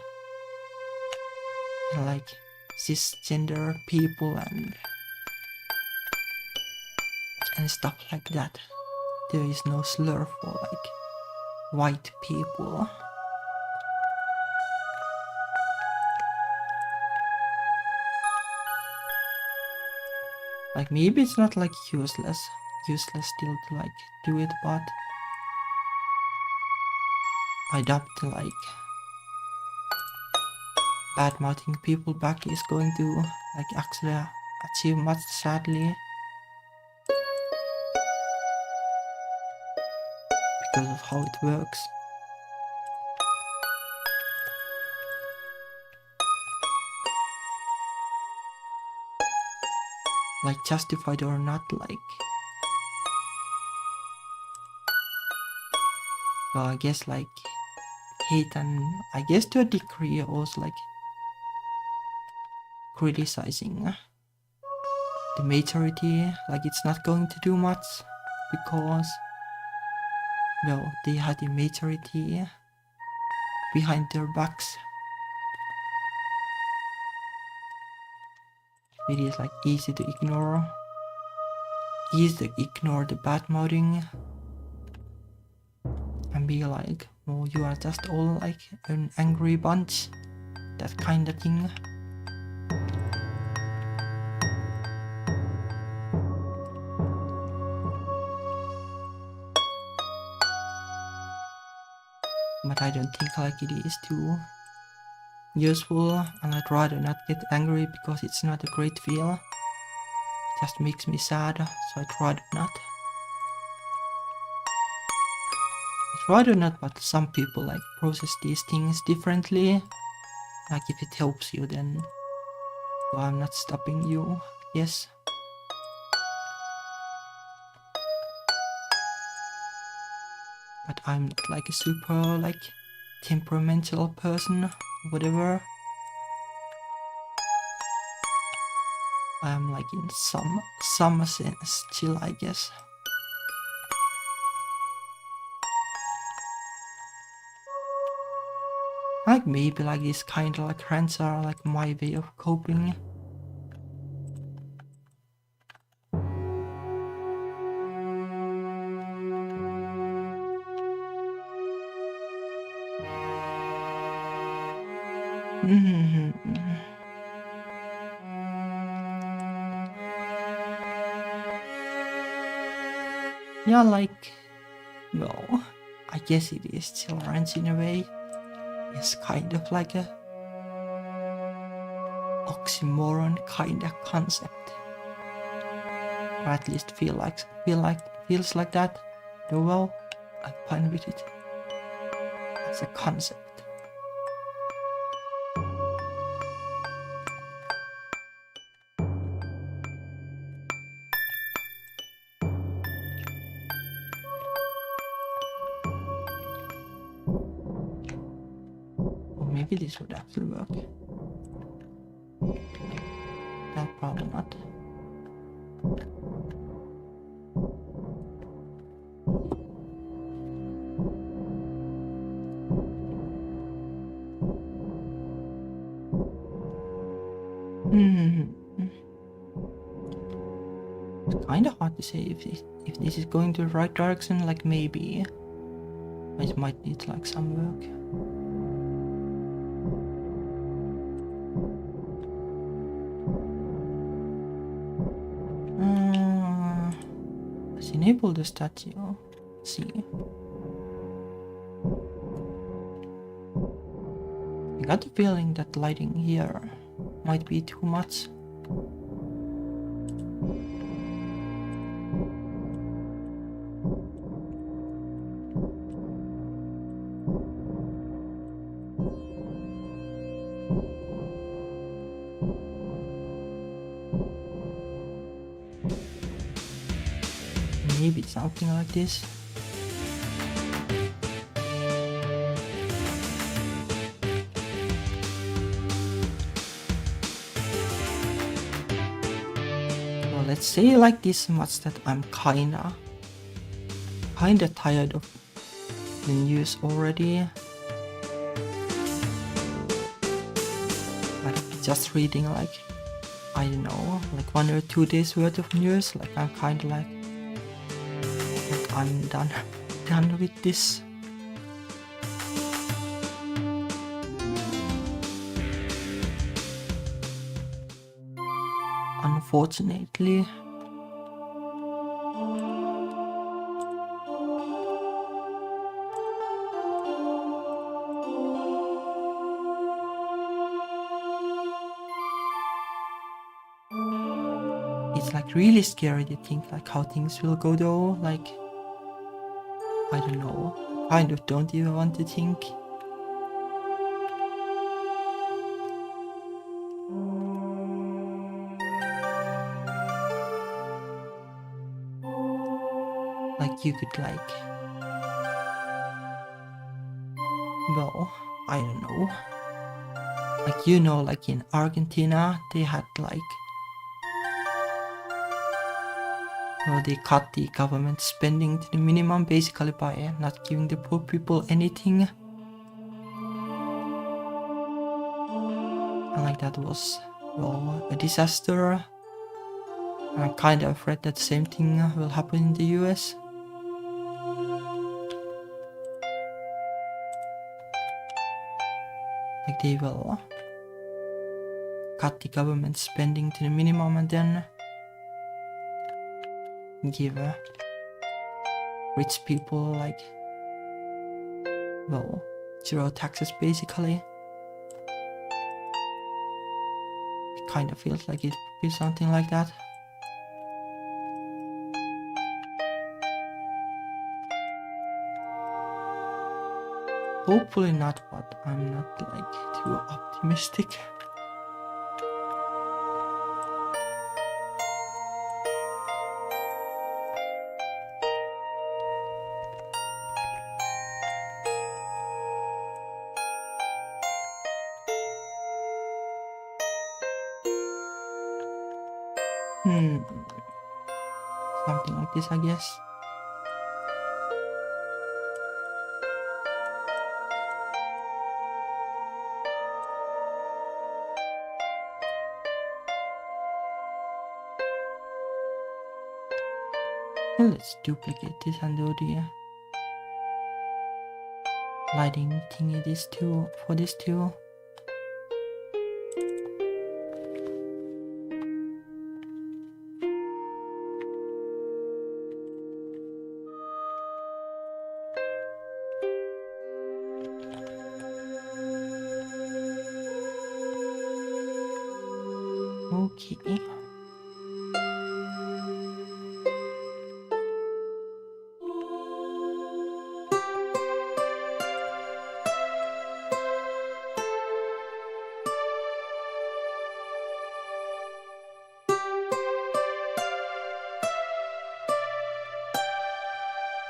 and like cisgender people and stuff like that. There is no slur for like white people. Like maybe it's not like useless still to like do it, but I doubt like badmouthing people back is going to like actually achieve much, sadly, because of how it works. Like justified or not, like, well, I guess like hate and I guess to a degree also like criticizing the majority, like it's not going to do much because, well, they had the majority behind their backs. It is like easy to ignore the bad mouthing and be like, oh, you are just all like an angry bunch, that kind of thing. But I don't think like it is too useful, and I'd rather not get angry because it's not a great feel. It just makes me sad, so I'd rather not. But some people like process these things differently. Like if it helps you, then well, I'm not stopping you, yes. But I'm not like a super like temperamental person, whatever. I am like in some sense chill, I guess. Like maybe like these kind of like rants are like my way of coping. Yeah, like, well, I guess it is children's in a way. It's kind of like a oxymoron kind of concept, or at least feels like that. Though well, I'm fine with it as a concept. Or maybe this would actually work. That probably not. It's kind of hard to say if this is going to the right direction. Like maybe it might need like some work. Let's enable the statue. Let's see. I got the feeling that lighting here might be too much. Maybe something like this. Well, let's say like this much that I'm kinda tired of the news already. Like just reading like, I don't know, like 1 or 2 days worth of news. Like I'm kinda like I'm done with this. Unfortunately. It's like really scary to think like how things will go though. Like, I don't know. I kind of don't even want to think. Like you could like, well, I don't know. Like, you know, like in Argentina, they had like, well, they cut the government spending to the minimum basically by not giving the poor people anything. And like that was, well, a disaster. I'm kind of afraid that the same thing will happen in the US. Like they will cut the government spending to the minimum and then give rich people like, well, 0 taxes basically. It kind of feels like it would be something like that. Hopefully not, but I'm not like too optimistic. Something like this, I guess. And let's duplicate this and do the lighting thingy for this too. Okay.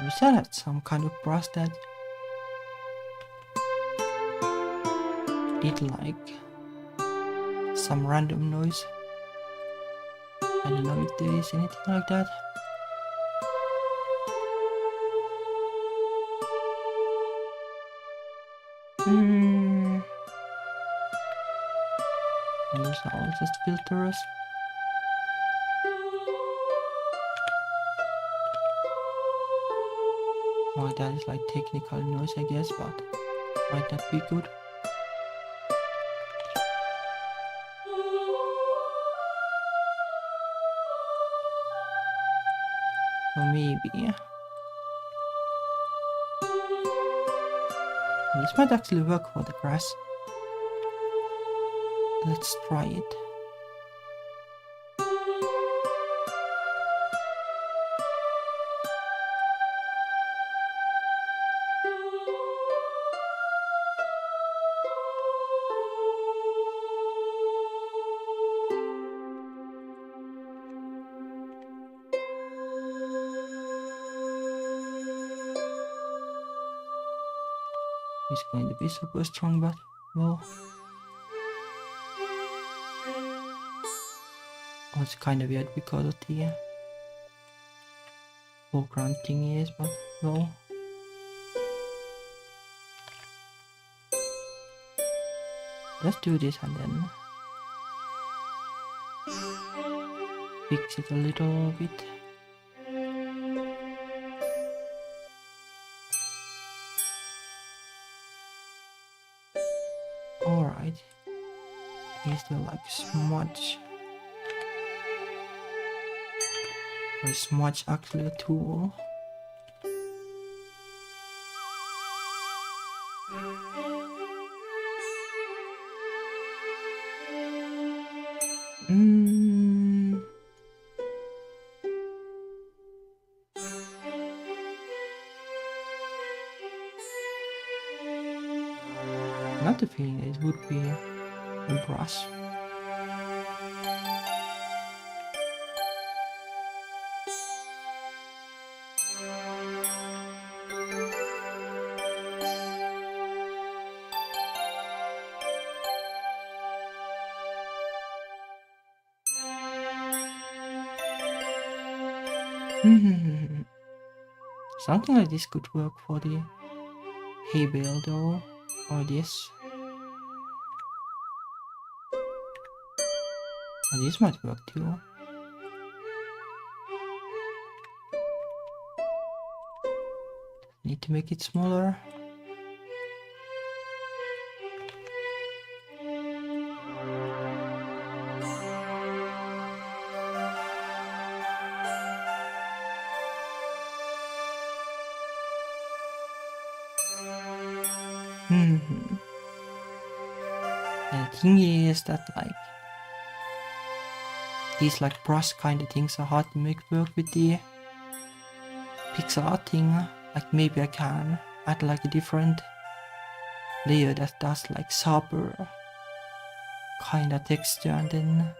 We should have some kind of brush that did like some random noise. I don't know if there is anything like that. And those are all just filters. Oh, that is like technical noise, I guess, but might not be good. Or maybe this might actually work for the grass. Let's try it. It's going to be super strong, but well, oh, it's kind of weird because of the foreground thingy is, but well, let's do this and then fix it a little bit. Alright, is there like smudge? Or is smudge actually a tool? Not the feeling it would be a brush. Something like this could work for the hay bale though, or this. Or this might work too. Need to make it smaller. The thing is that like these like brush kind of things are hard to make work with the pixel art thing. Like maybe I can add like a different layer that does like sharper kind of texture and then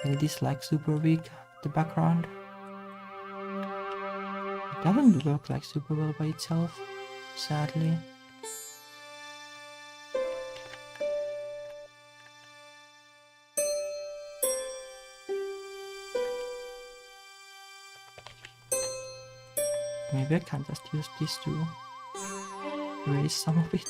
make this like super weak the background. It doesn't work like super well by itself, sadly. Maybe I can just use this to erase some of it.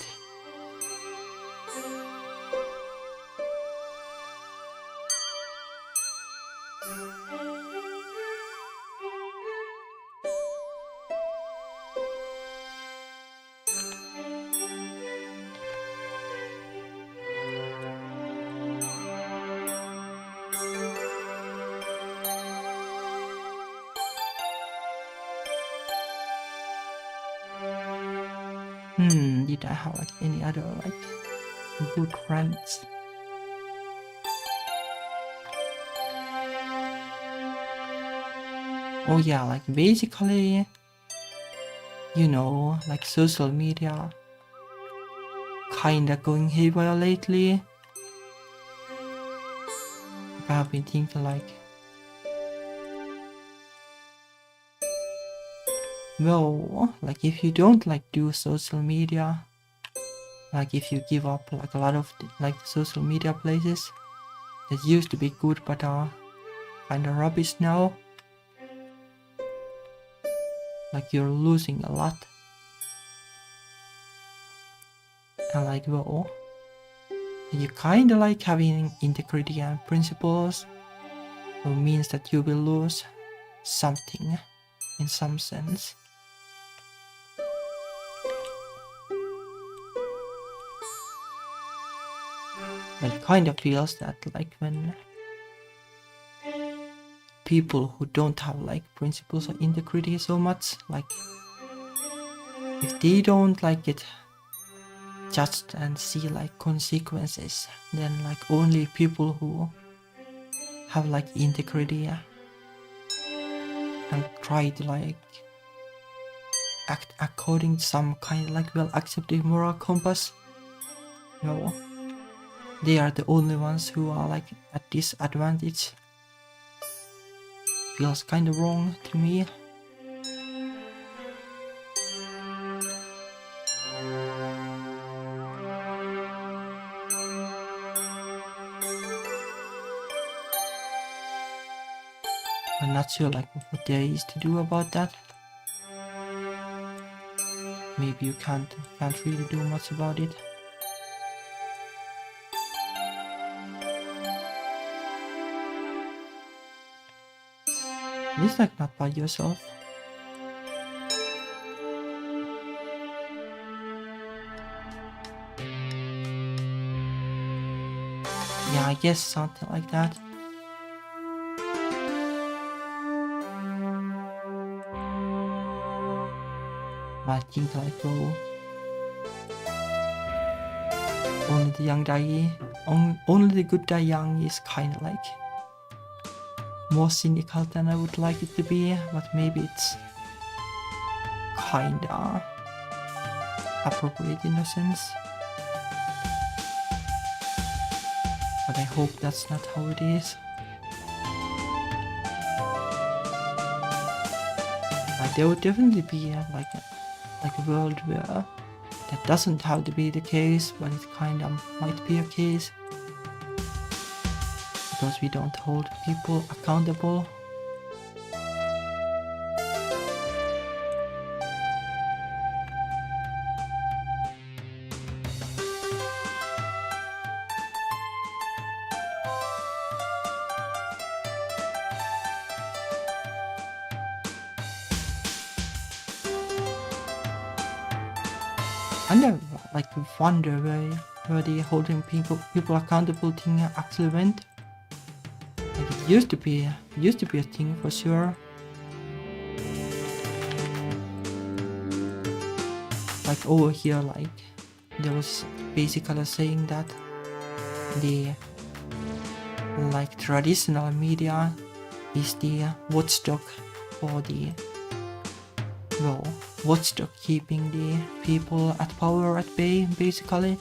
Did I have like any other like good rants? Oh yeah, like basically, you know, like social media kinda going haywire lately. I've been thinking like, well, like if you don't like do social media, like if you give up like a lot of like the social media places that used to be good but are kinda rubbish now, like you're losing a lot. And like, well, you kinda like having integrity and principles, so means that you will lose something in some sense. But it kind of feels that like when people who don't have like principles or integrity so much, like if they don't like get judged and see like consequences, then like only people who have like integrity and try to like act according to some kind of like well accepted moral compass, you know, they are the only ones who are like at disadvantage. Feels kind of wrong to me. I'm not sure like what there is to do about that. Maybe you can't really do much about it. At least like not by yourself. Yeah, I guess something like that. But I think like, oh, only the young die, only the good die young is kind of like more cynical than I would like it to be, but maybe it's kinda appropriate in a sense. But I hope that's not how it is. Like there would definitely be like a world where that doesn't have to be the case, but it kinda might be a case. Because we don't hold people accountable. I never like wonder where the holding people accountable thing actually went. Like it used to be a thing for sure. Like over here, like there was basically saying that the like traditional media is the watchdog for the watchdog keeping the people at power at bay, basically.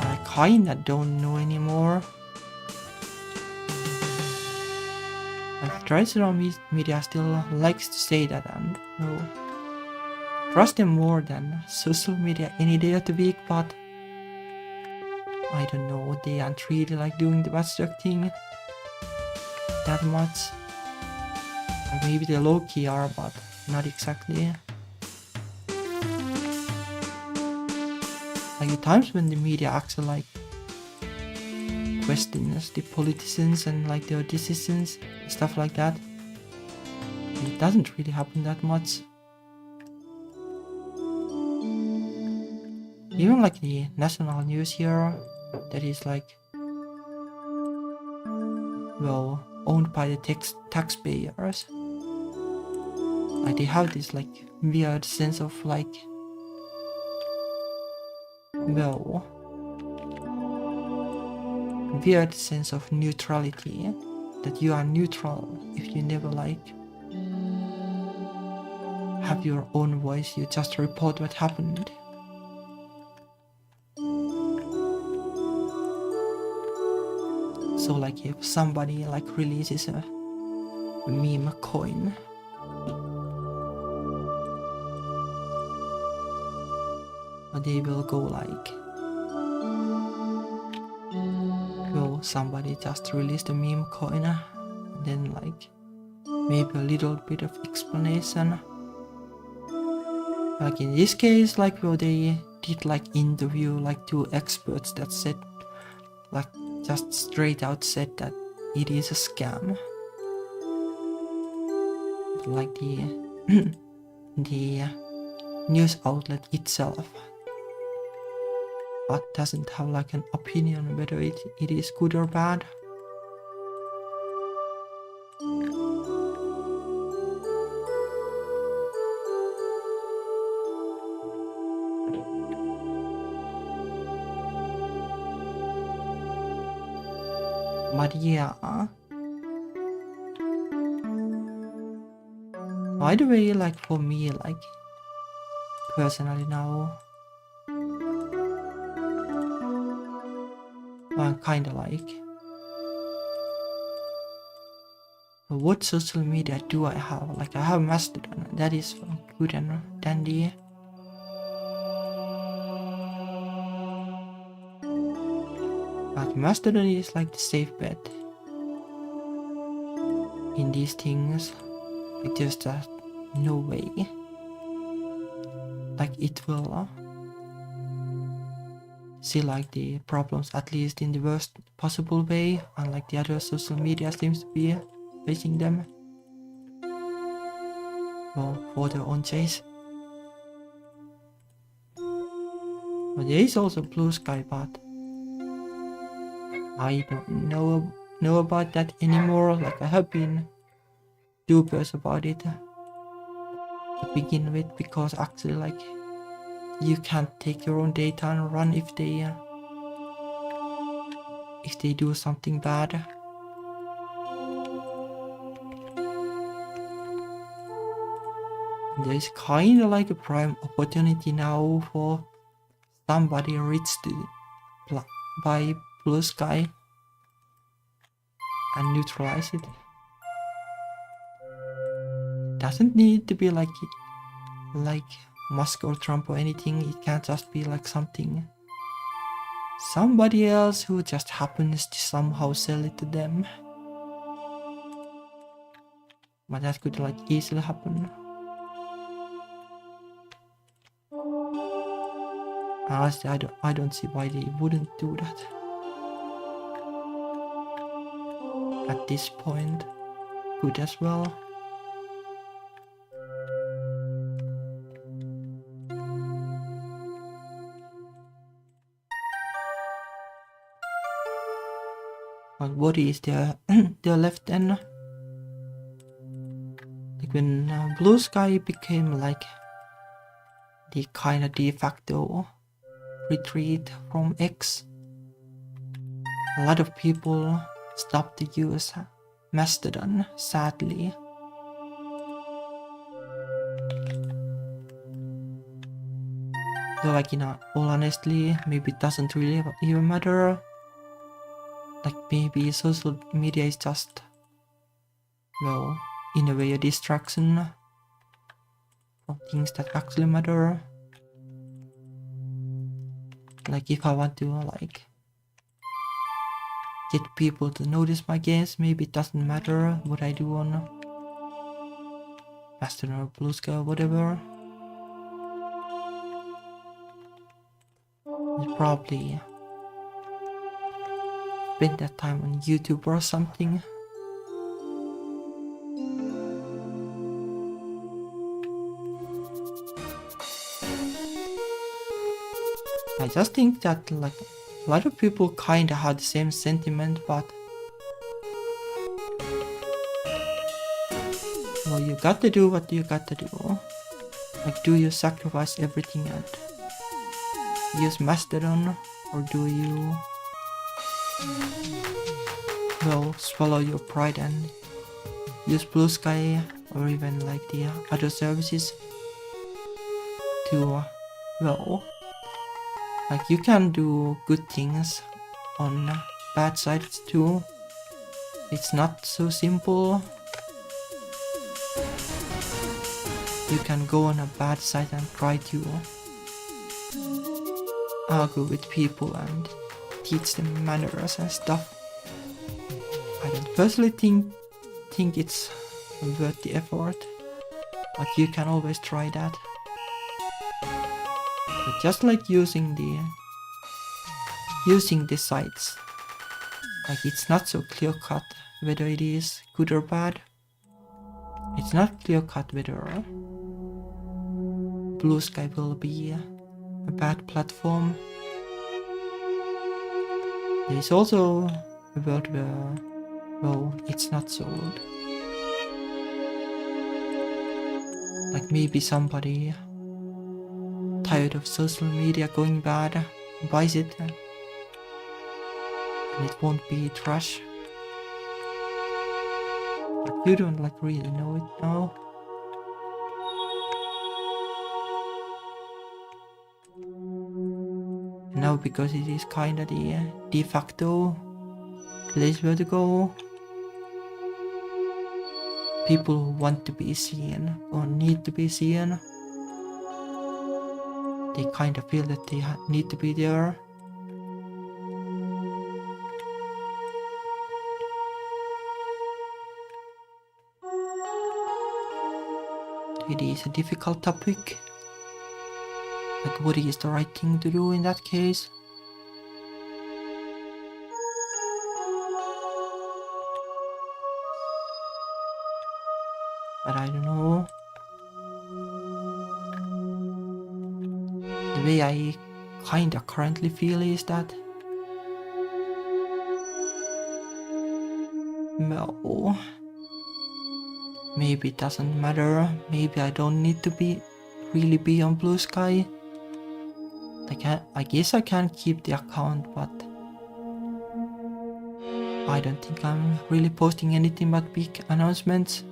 I kinda don't know anymore. Like traditional media still likes to say that, and trust them more than social media any day of the week, but I don't know, they aren't really like doing the watchdog thing that much. Or maybe they low-key are, but not exactly. Like the times when the media actually like questions the politicians and like their decisions, stuff like that, it doesn't really happen that much. Even like the national news here, that is like, well, owned by the taxpayers. Like they have this like weird sense of like, well, weird sense of neutrality that you are neutral if you never like have your own voice, you just report what happened. So like if somebody like releases a meme coin, they will go like, oh, somebody just released a meme coin, and then like maybe a little bit of explanation. Like in this case, like where they did like interview like 2 experts that said like just straight out said that it is a scam. Like the the news outlet itself but doesn't have like an opinion whether it is good or bad. But yeah, by the way, like for me, like personally now, I'm kinda like, what social media do I have? Like I have Mastodon, that is good and dandy. But Mastodon is like the safe bet in these things. Like there's just no way like it will see like the problems at least in the worst possible way, unlike the other social media seems to be facing them for their own chase. But there is also Blue Sky, but I don't know about that anymore. Like I have been dubious about it to begin with, because actually like you can't take your own data and run if they do something bad. There is kind of like a prime opportunity now for somebody rich to buy Blue Sky and neutralize it. Doesn't need to be like Musk or Trump or anything. It can't just be like somebody else who just happens to somehow sell it to them. But that could like easily happen. Honestly, I don't see why they wouldn't do that at this point. Good as well. But what is their left then? Like when Blue Sky became like the kind of de facto retreat from X, a lot of people stopped to use Mastodon, sadly. So like, you know, all honestly, maybe it doesn't really even matter. Like maybe social media is just, well, in a way a distraction from things that actually matter. Like if I want to like get people to notice my games, maybe it doesn't matter what I do on Mastodon or Blue Sky or whatever. I'll probably spend that time on YouTube or something. I just think that like a lot of people kinda had the same sentiment, but well, you gotta do what you gotta do. Like, do you sacrifice everything and use Mastodon, or do you well, swallow your pride and use Blue Sky or even like the other services to, well, like you can do good things on bad sites too. It's not so simple. You can go on a bad site and try to argue with people and teach them manners and stuff. I don't personally think it's worth the effort, but you can always try that. But just like using the sites, like it's not so clear cut whether it is good or bad. It's not clear cut whether Blue Sky will be a bad platform. There is also a world where, well, it's not so good. Like maybe somebody tired of social media going bad buys it and it won't be trash. But you don't like really know it now. And now because it is kinda the de facto place where to go, people who want to be seen or need to be seen, they kind of feel that they need to be there. It is a difficult topic. Like what is the right thing to do in that case? But I don't know. The way I kinda currently feel is that, well, maybe it doesn't matter. Maybe I don't need to really be on Blue Sky. I guess I can keep the account, but I don't think I'm really posting anything but big announcements.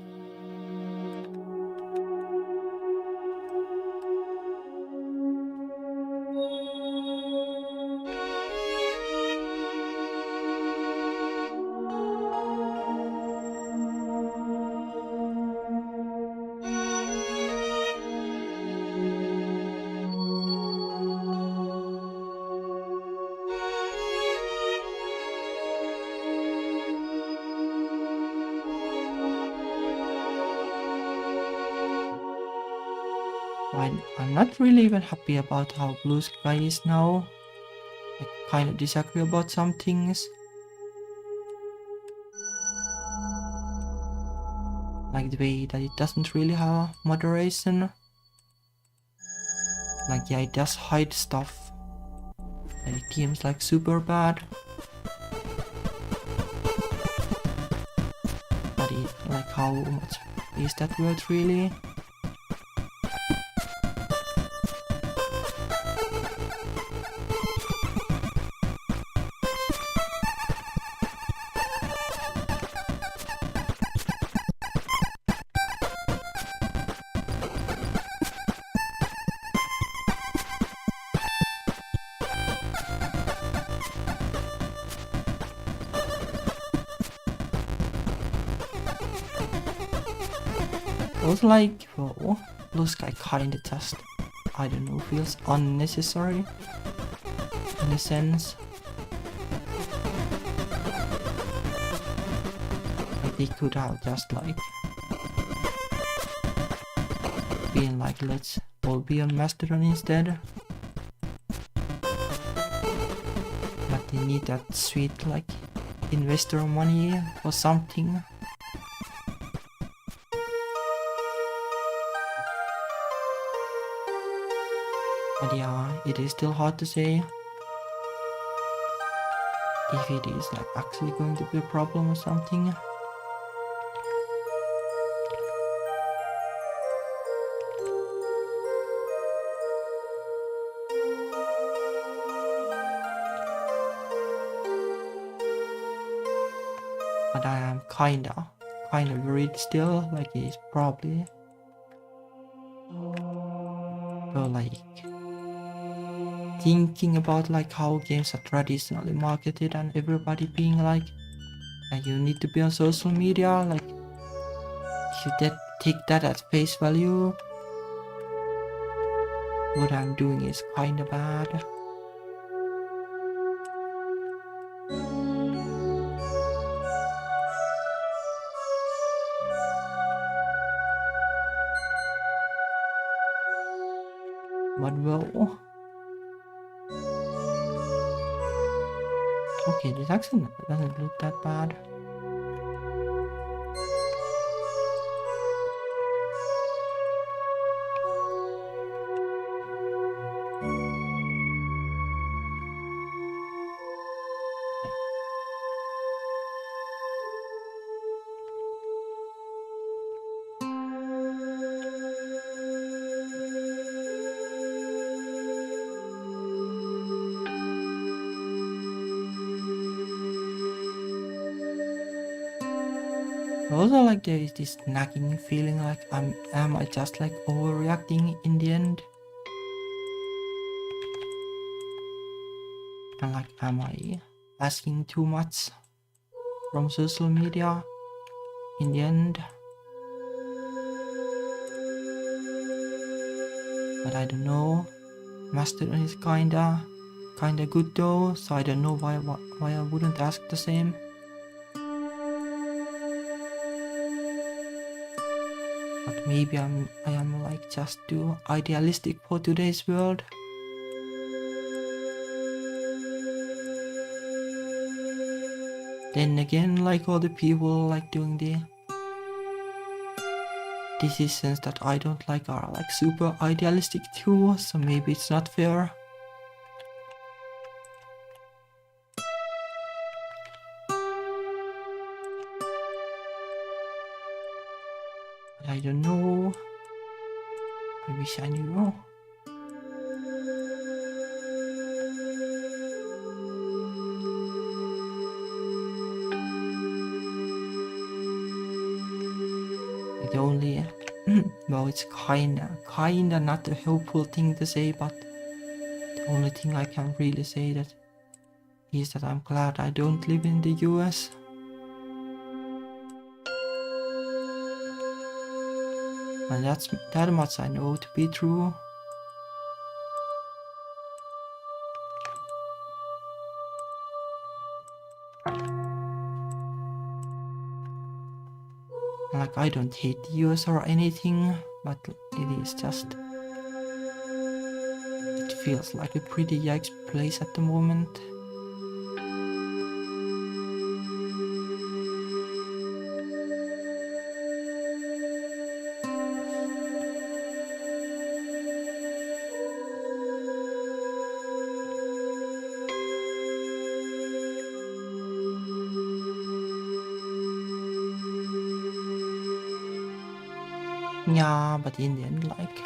I'm not really even happy about how Blue Sky is now. I kind of disagree about some things. Like the way that it doesn't really have moderation. Like yeah, it does hide stuff. And it seems like super bad. But like how much is that worth really? Also like, well, Blue Sky kinda just, I don't know, feels unnecessary in a sense. Like they could have just like been like, let's all be on Mastodon instead. But they need that sweet like investor money or something. But yeah, it is still hard to say if it is like actually going to be a problem or something. but I am kinda worried still, like he's probably like thinking about like how games are traditionally marketed and everybody being like you need to be on social media, like if you take that at face value, what I'm doing is kinda bad. But well, okay, this actually doesn't look that bad. Also, like there is this nagging feeling like am I just like overreacting in the end? And like am I asking too much from social media in the end? But I don't know. Mastodon is kinda good though, so I don't know why I wouldn't ask the same. But maybe I am like just too idealistic for today's world. Then again, like all the people like doing the decisions that I don't like are like super idealistic too, so maybe it's not fair. But I don't know. I wish I knew. The only well, it's kinda not a helpful thing to say, but the only thing I can really say that is that I'm glad I don't live in the US. And that much I know to be true. Like I don't hate the US or anything, but it is just it feels like a pretty yikes place at the moment. Yeah, but in the end, like,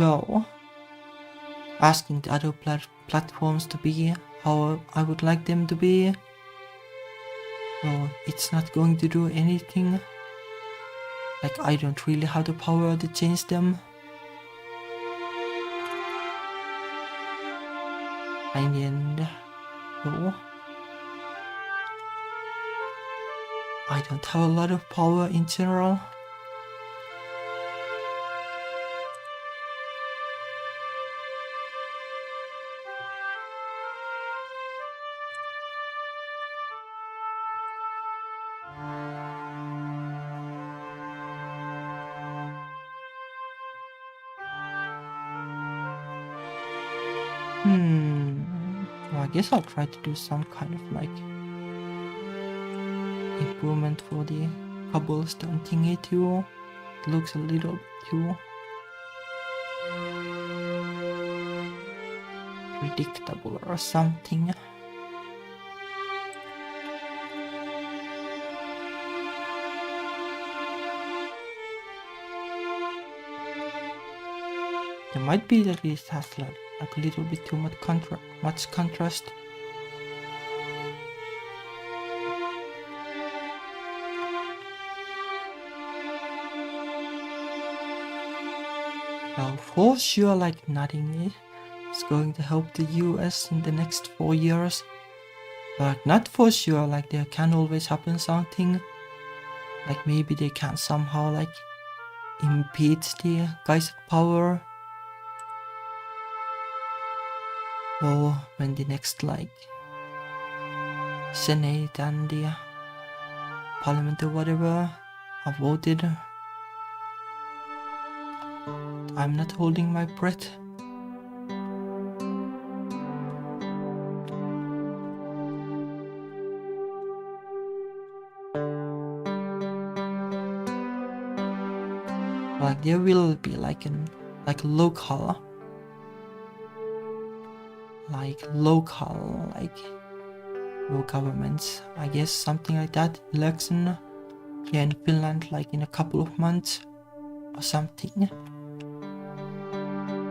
well, asking the other platforms to be how I would like them to be, well, it's not going to do anything. Like, I don't really have the power to change them. In the end, well, I don't have a lot of power in general. Well, I guess I'll try to do some kind of like improvement for the cobblestone thingy too. It looks a little bit too predictable or something. It might be that it has like a little bit too much contrast. Well, for sure, like nothing is going to help the US in the next 4 years. But not for sure, like there can always happen something. Like maybe they can somehow like impeach the guys of power. Or when the next like Senate and the Parliament or whatever are voted. I'm not holding my breath. Like there will be like local no governments, I guess, something like that, election here in Finland like in a couple of months or something.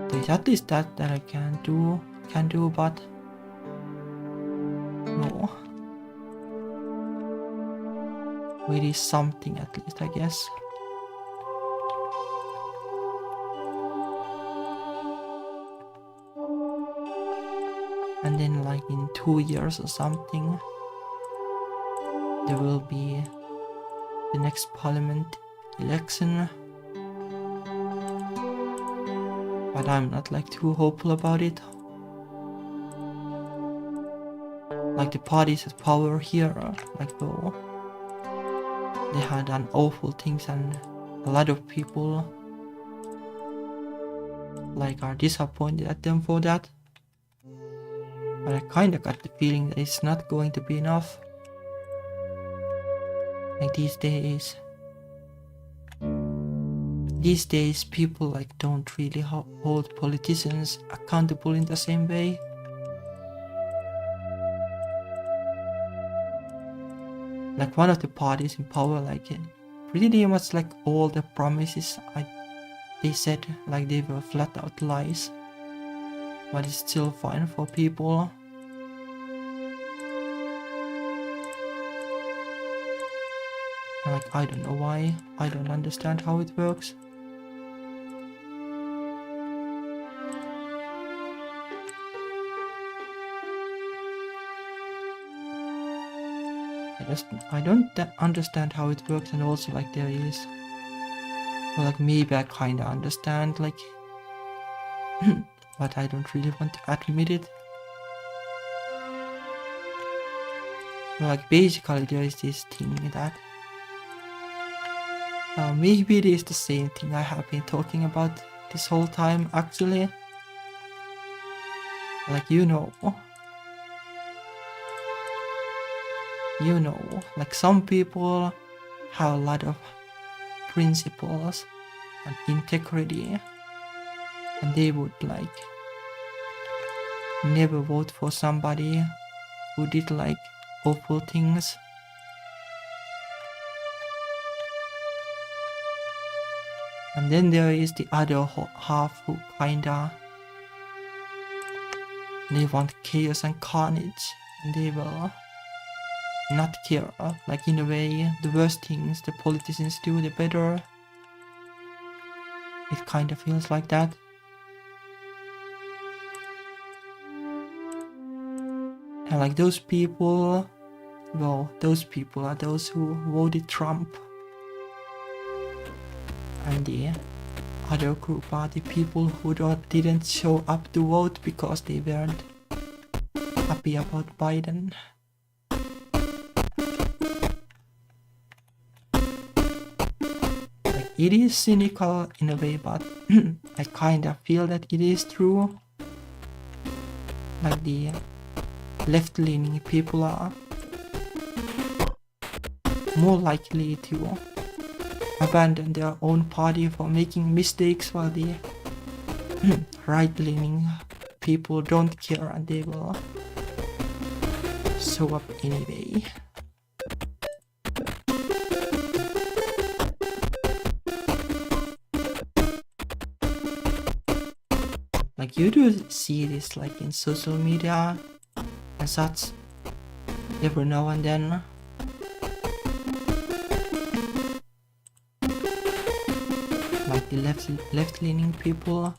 There's at least that I can do, but no. It is something at least, I guess. And then like in 2 years or something, there will be the next parliament election. But I'm not like too hopeful about it. Like the parties at power here, like though they had done awful things and a lot of people like are disappointed at them for that. But I kinda got the feeling that it's not going to be enough. Like these days people like don't really hold politicians accountable in the same way. Like one of the parties in power, like pretty much like all the promises they said, like they were flat out lies. But it's still fine for people. Like I don't know why, I don't understand how it works. I don't understand how it works, and also like there is, well, like maybe I kinda understand, like but I don't really want to admit it. Like basically there is this thing that maybe it is the same thing I have been talking about this whole time actually. Like you know, like some people have a lot of principles and integrity, and they would like never vote for somebody who did like awful things. And then there is the other half who kinda they want chaos and carnage, and they will not care. Like in a way, the worse things the politicians do, the better. It kind of feels like that. And like those people, well, those people are those who voted Trump. And the other group are the people who didn't show up to vote because they weren't happy about Biden. Like it is cynical in a way, but I kind of feel that it is true. Like the left-leaning people are more likely to abandon their own party for making mistakes, while the right-leaning people don't care and they will show up anyway. Like you do see this like in social media and such every now and then. Like the left-leaning people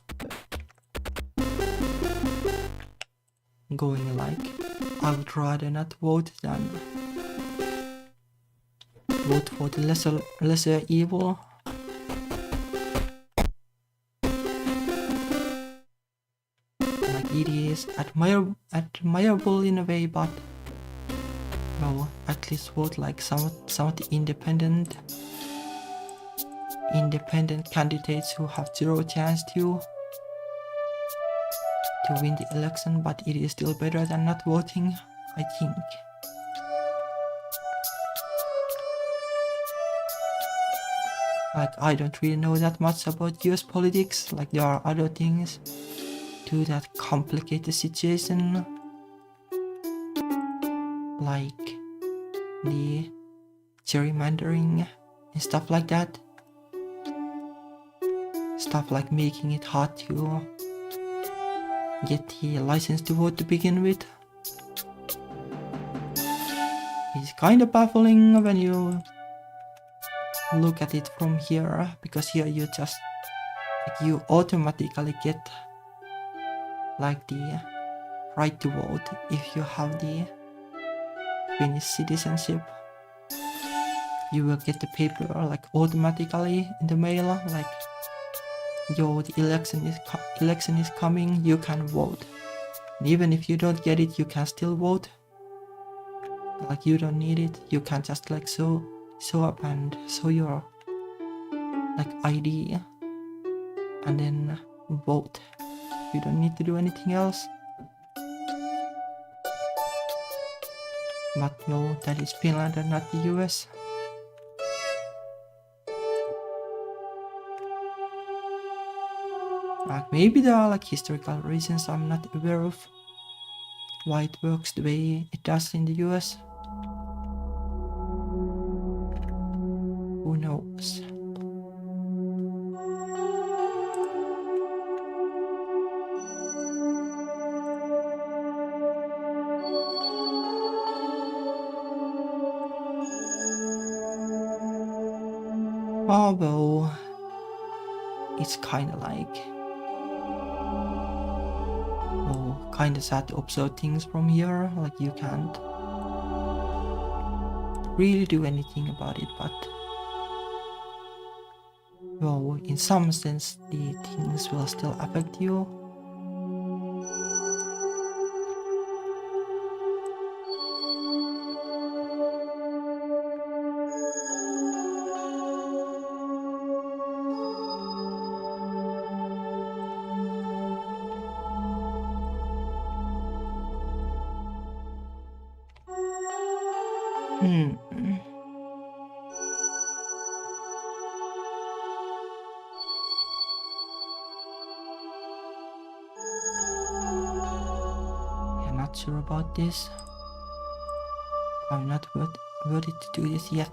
going like, I would rather not vote than vote for the lesser evil. Like it is admirable in a way, but well, at least vote like some of the independent candidates who have zero chance to win the election, but it is still better than not voting, I think. Like, I don't really know that much about US politics, like there are other things too that complicate the situation, like the gerrymandering and stuff like that. Stuff like making it hard to get the license to vote to begin with. It's kind of baffling when you look at it from here, because here you just like you automatically get like the right to vote if you have the Finnish citizenship. You will get the paper like automatically in the mail, like yo, the election is coming, you can vote. And even if you don't get it, you can still vote. Like you don't need it, you can just like show up and show your like ID and then vote. You don't need to do anything else. But no, that is Finland and not the US. Like maybe there are like historical reasons I'm not aware of why it works the way it does in the US. Who knows? Although it's kinda like kinda sad to observe things from here, like you can't really do anything about it, but well, in some sense the things will still affect you. I'm not sure about this. I'm not worthy to do this yet.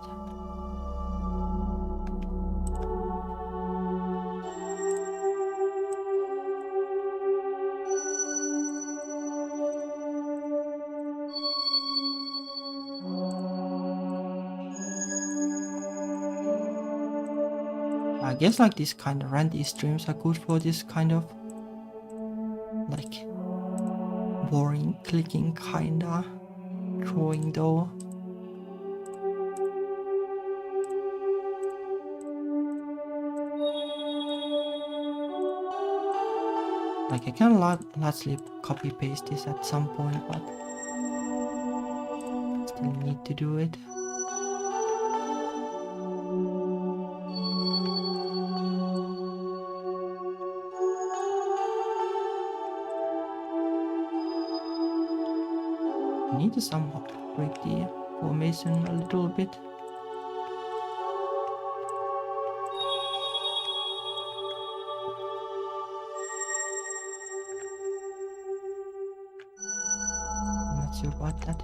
I guess like these kind of ranty streams are good for this kind of like boring clicking kinda drawing though. Like I can largely copy paste this at some point, but still need to do it. I need to somehow break the formation a little bit. I'm not sure about that.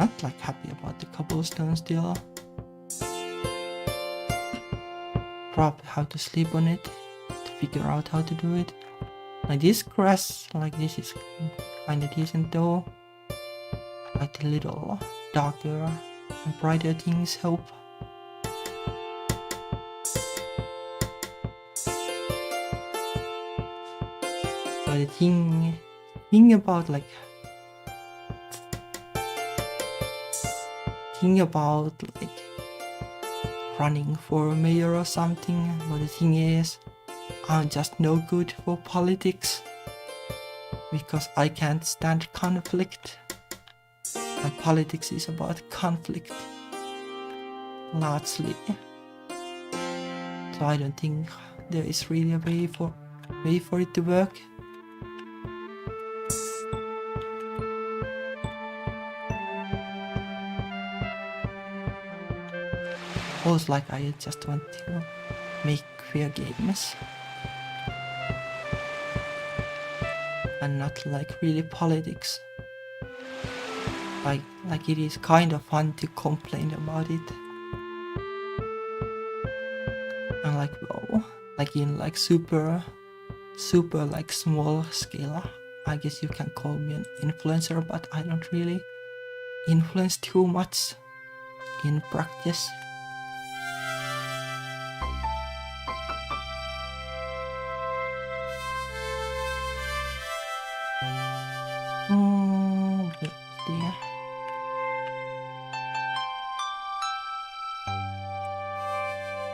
not like happy about the cobblestone still. Probably how to sleep on it, to figure out how to do it. Like this grass, like this is kinda decent though. Like the little darker and brighter things help. But the thing about like running for mayor or something, but the thing is, I'm just no good for politics because I can't stand conflict. Like politics is about conflict, largely. So I don't think there is really a way for it to work. Also, like I just want to make queer games and not like really politics. Like it is kind of fun to complain about it. And like well, like in like super like small scale, I guess you can call me an influencer, but I don't really influence too much in practice. There.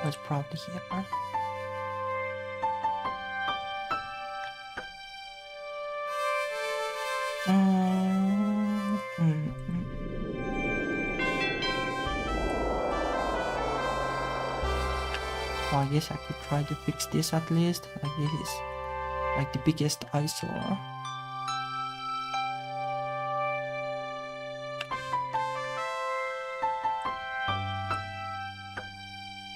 Was probably here. Well, I guess I could try to fix this at least. Like this is like the biggest eyesore.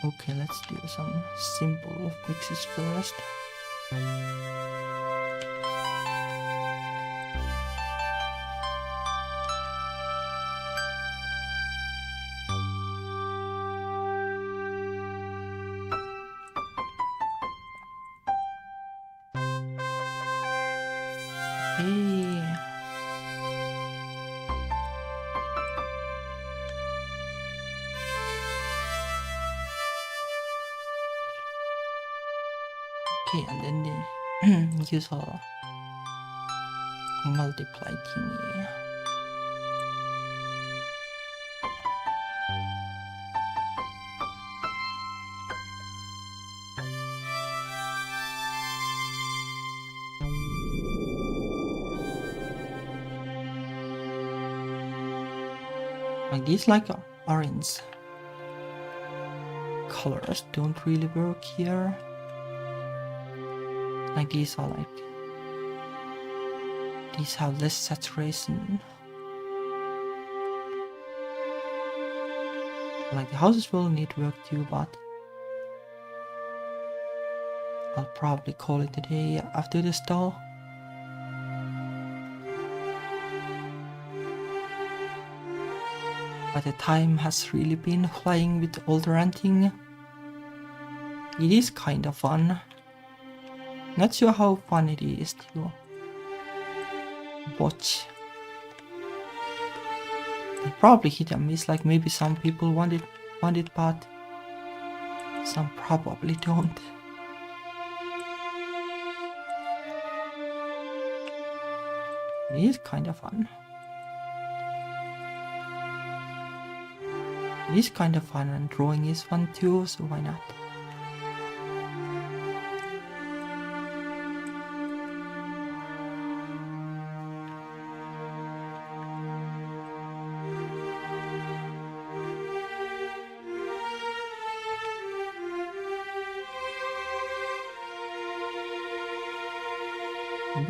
Okay, let's do some simple fixes first. Okay, and then the usual multiply thingy. Like these like orange colors don't really work here. Like these are like, these have less saturation. Like the houses will need work too, but I'll probably call it a day after the stall. But the time has really been flying with all the ranting. It is kind of fun. Not sure how fun it is to watch. They probably hit and miss, like maybe some people want it, but some probably don't. It is kind of fun. It is kind of fun, and drawing is fun too, so why not?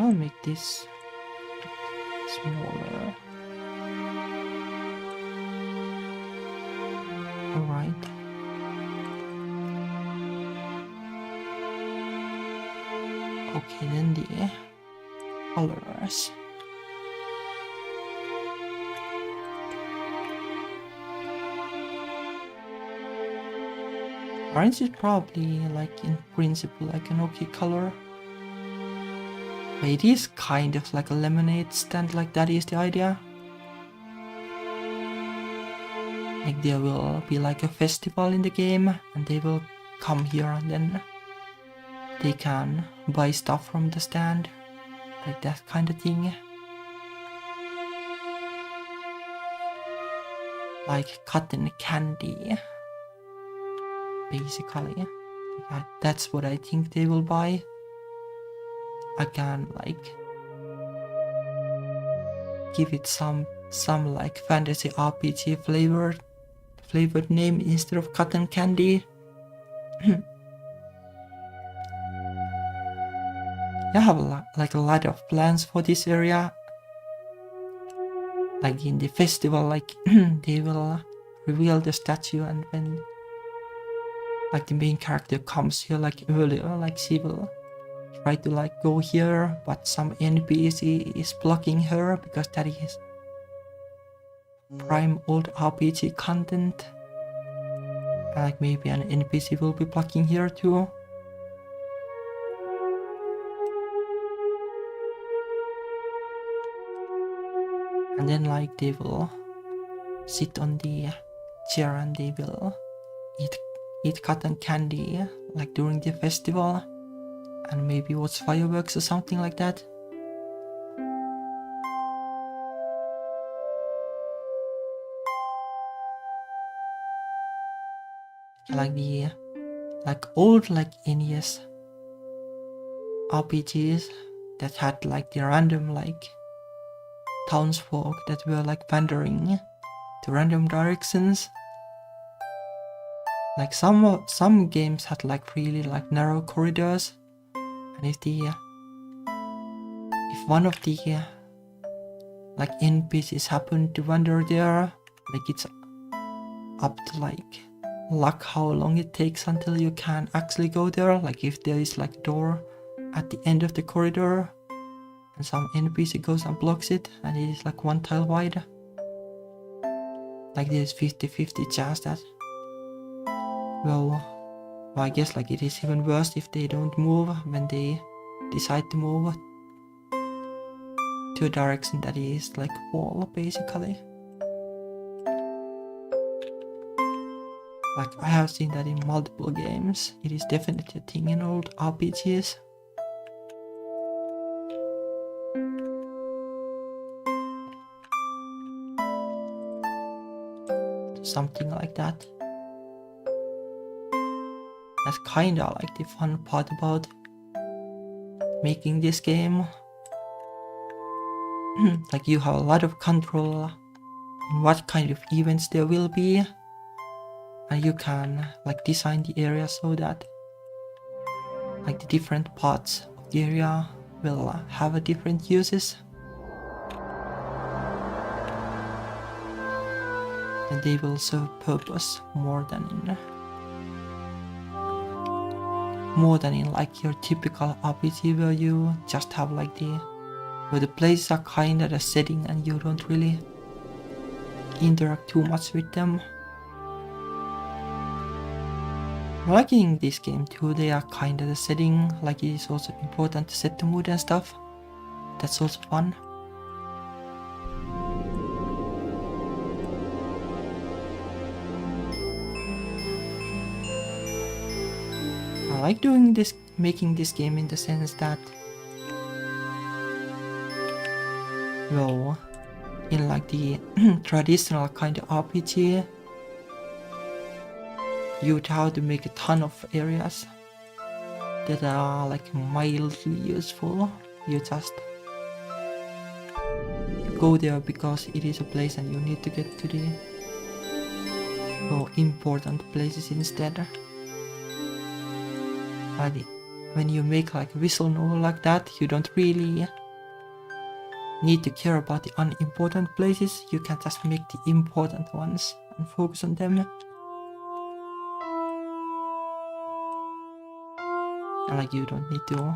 I'll make this smaller. Alright. Okay, then the colors. Orange is probably like in principle like an okay color. But it is kind of like a lemonade stand, like that is the idea. Like there will be like a festival in the game and they will come here and then they can buy stuff from the stand. Like that kind of thing. Like cotton candy. Basically. Yeah, that's what I think they will buy. I can like give it some like fantasy RPG flavored name instead of cotton candy. I have like a lot of plans for this area. Like in the festival, like they will reveal the statue, and when like the main character comes here like earlier, like she will try to like go here, but some NPC is blocking her because that is prime old RPG content. And like maybe an NPC will be blocking here too. And then like they will sit on the chair and they will eat cotton candy like during the festival and maybe watch fireworks or something like that. Like the like old like NES RPGs that had like the random like townsfolk that were like wandering to random directions. Like some games had like really like narrow corridors, and if one of the like NPCs happen to wander there, like it's up to like luck how long it takes until you can actually go there. Like if there is like a door at the end of the corridor and some NPC goes and blocks it and it is like one tile wide, like there's 50-50 chance that, well I guess like it is even worse if they don't move when they decide to move to a direction that is like wall basically. Like I have seen that in multiple games. It is definitely a thing in old RPGs. Something like that. That's kinda like the fun part about making this game. Like you have a lot of control on what kind of events there will be, and you can like design the area so that like the different parts of the area will have a different uses, and they will serve purpose more than in like your typical RPG where you just have like where the places are kind of the setting and you don't really interact too much with them. Like in this game too, they are kind of the setting, like it is also important to set the mood and stuff. That's also fun. I like making this game in the sense that, well, in like the traditional kind of RPG, you'd have to make a ton of areas that are like mildly useful. You just go there because it is a place and you need to get to the more important places instead. But when you make like a visual novel like that, you don't really need to care about the unimportant places. You can just make the important ones and focus on them. And like you don't need to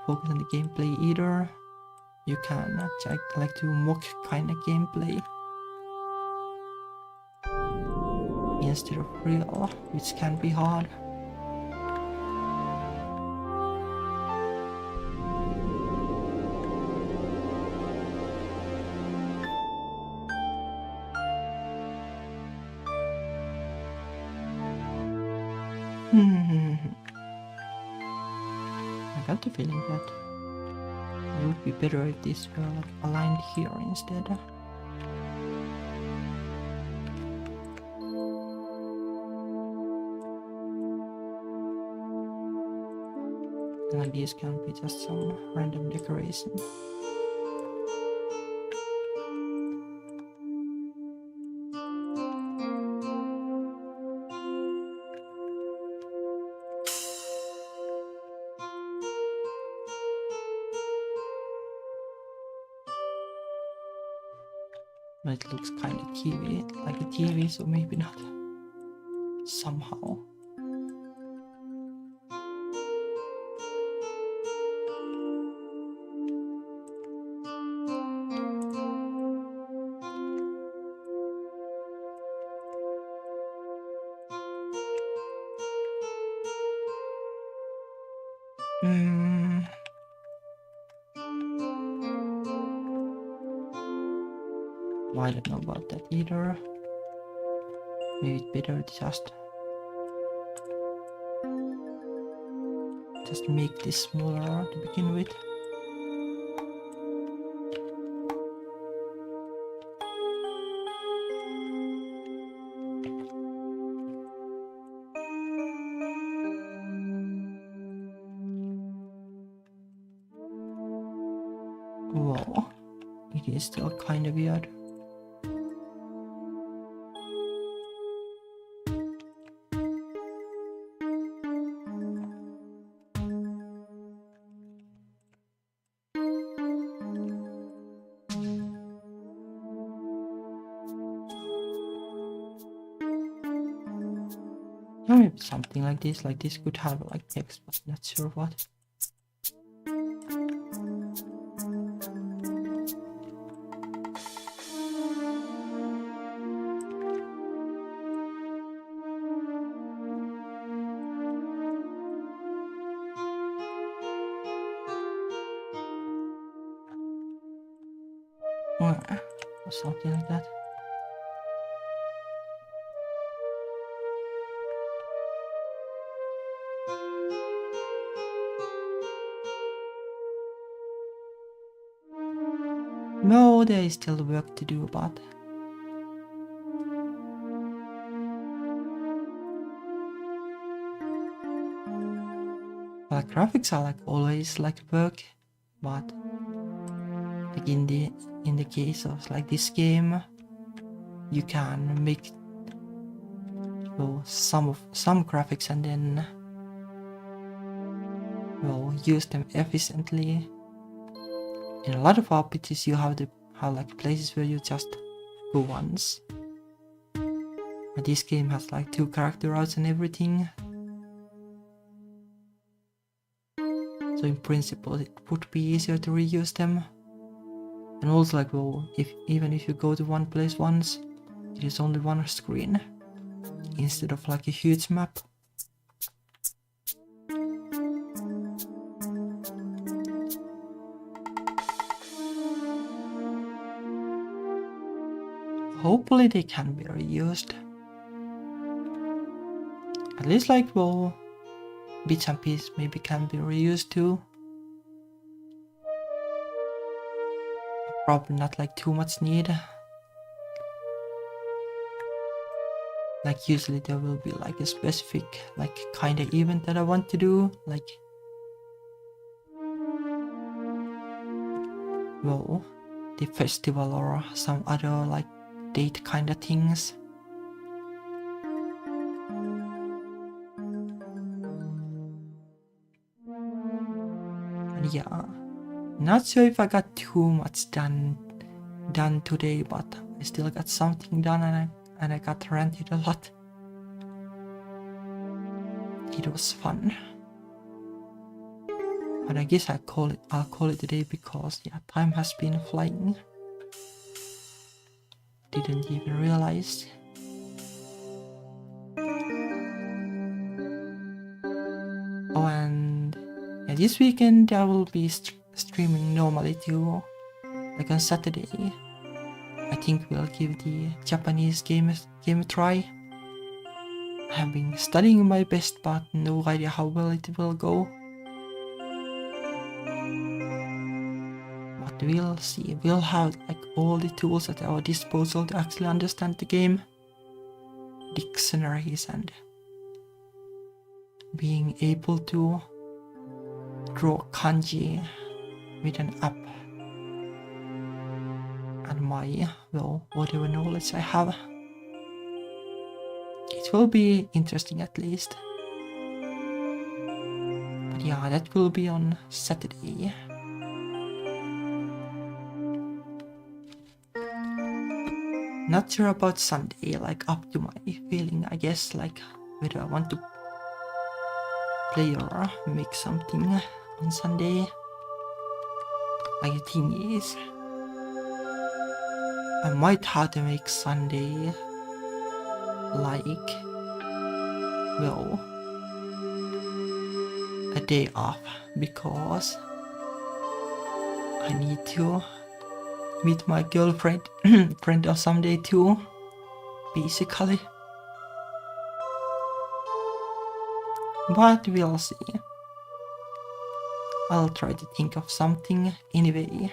focus on the gameplay either. You can like to mock kind of gameplay instead of real, which can be hard. I got the feeling that it would be better if these were like aligned here instead. And these can be just some random decoration. It looks kind of TV, like a TV, so maybe not. Somehow. Well, I don't know about that either. Maybe it's better to just make this smaller to begin with. Whoa, it is still kind of weird. Or maybe something like this could have like text, but not sure what. Or something like that. No, there is still work to do, but well, graphics are like always like work, but like in the case of like this game, you can make some graphics and then use them efficiently. In a lot of RPGs you have like places where you just go once. But this game has like 2 character routes and everything. So in principle it would be easier to reuse them. And also like even if you go to one place once, it is only one screen instead of like a huge map. Hopefully they can be reused. At least like bits and pieces maybe can be reused too. Probably not like too much need. Like usually there will be like a specific like kind of event that I want to do, like the festival or some other like date kind of things. And yeah, not sure if I got too much done today, but I still got something done, and I got ranted a lot. It was fun. But I guess I'll call it a day because yeah, time has been flying. Didn't even realize. Oh, and yeah, this weekend I will be streaming normally too, like on Saturday. I think we'll give the Japanese game a try. I have been studying my best, but no idea how well it will go. But we'll see. We'll have like all the tools at our disposal to actually understand the game. Dictionaries and being able to draw kanji with an app. And my, well, whatever knowledge I have. It will be interesting at least. But yeah, that will be on Saturday. Not sure about Sunday, like up to my feeling, I guess, like whether I want to play or make something on Sunday. Like the thing is, I might have to make Sunday like, well, a day off because I need to meet my girlfriend friend on Sunday too, basically. But we'll see. I'll try to think of something anyway.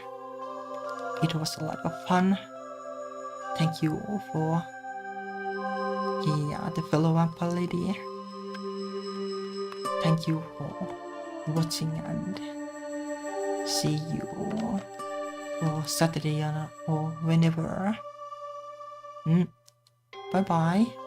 It was a lot of fun. Thank you for the fellow vampire lady. Thank you for watching and see you for Saturday or whenever. Bye bye.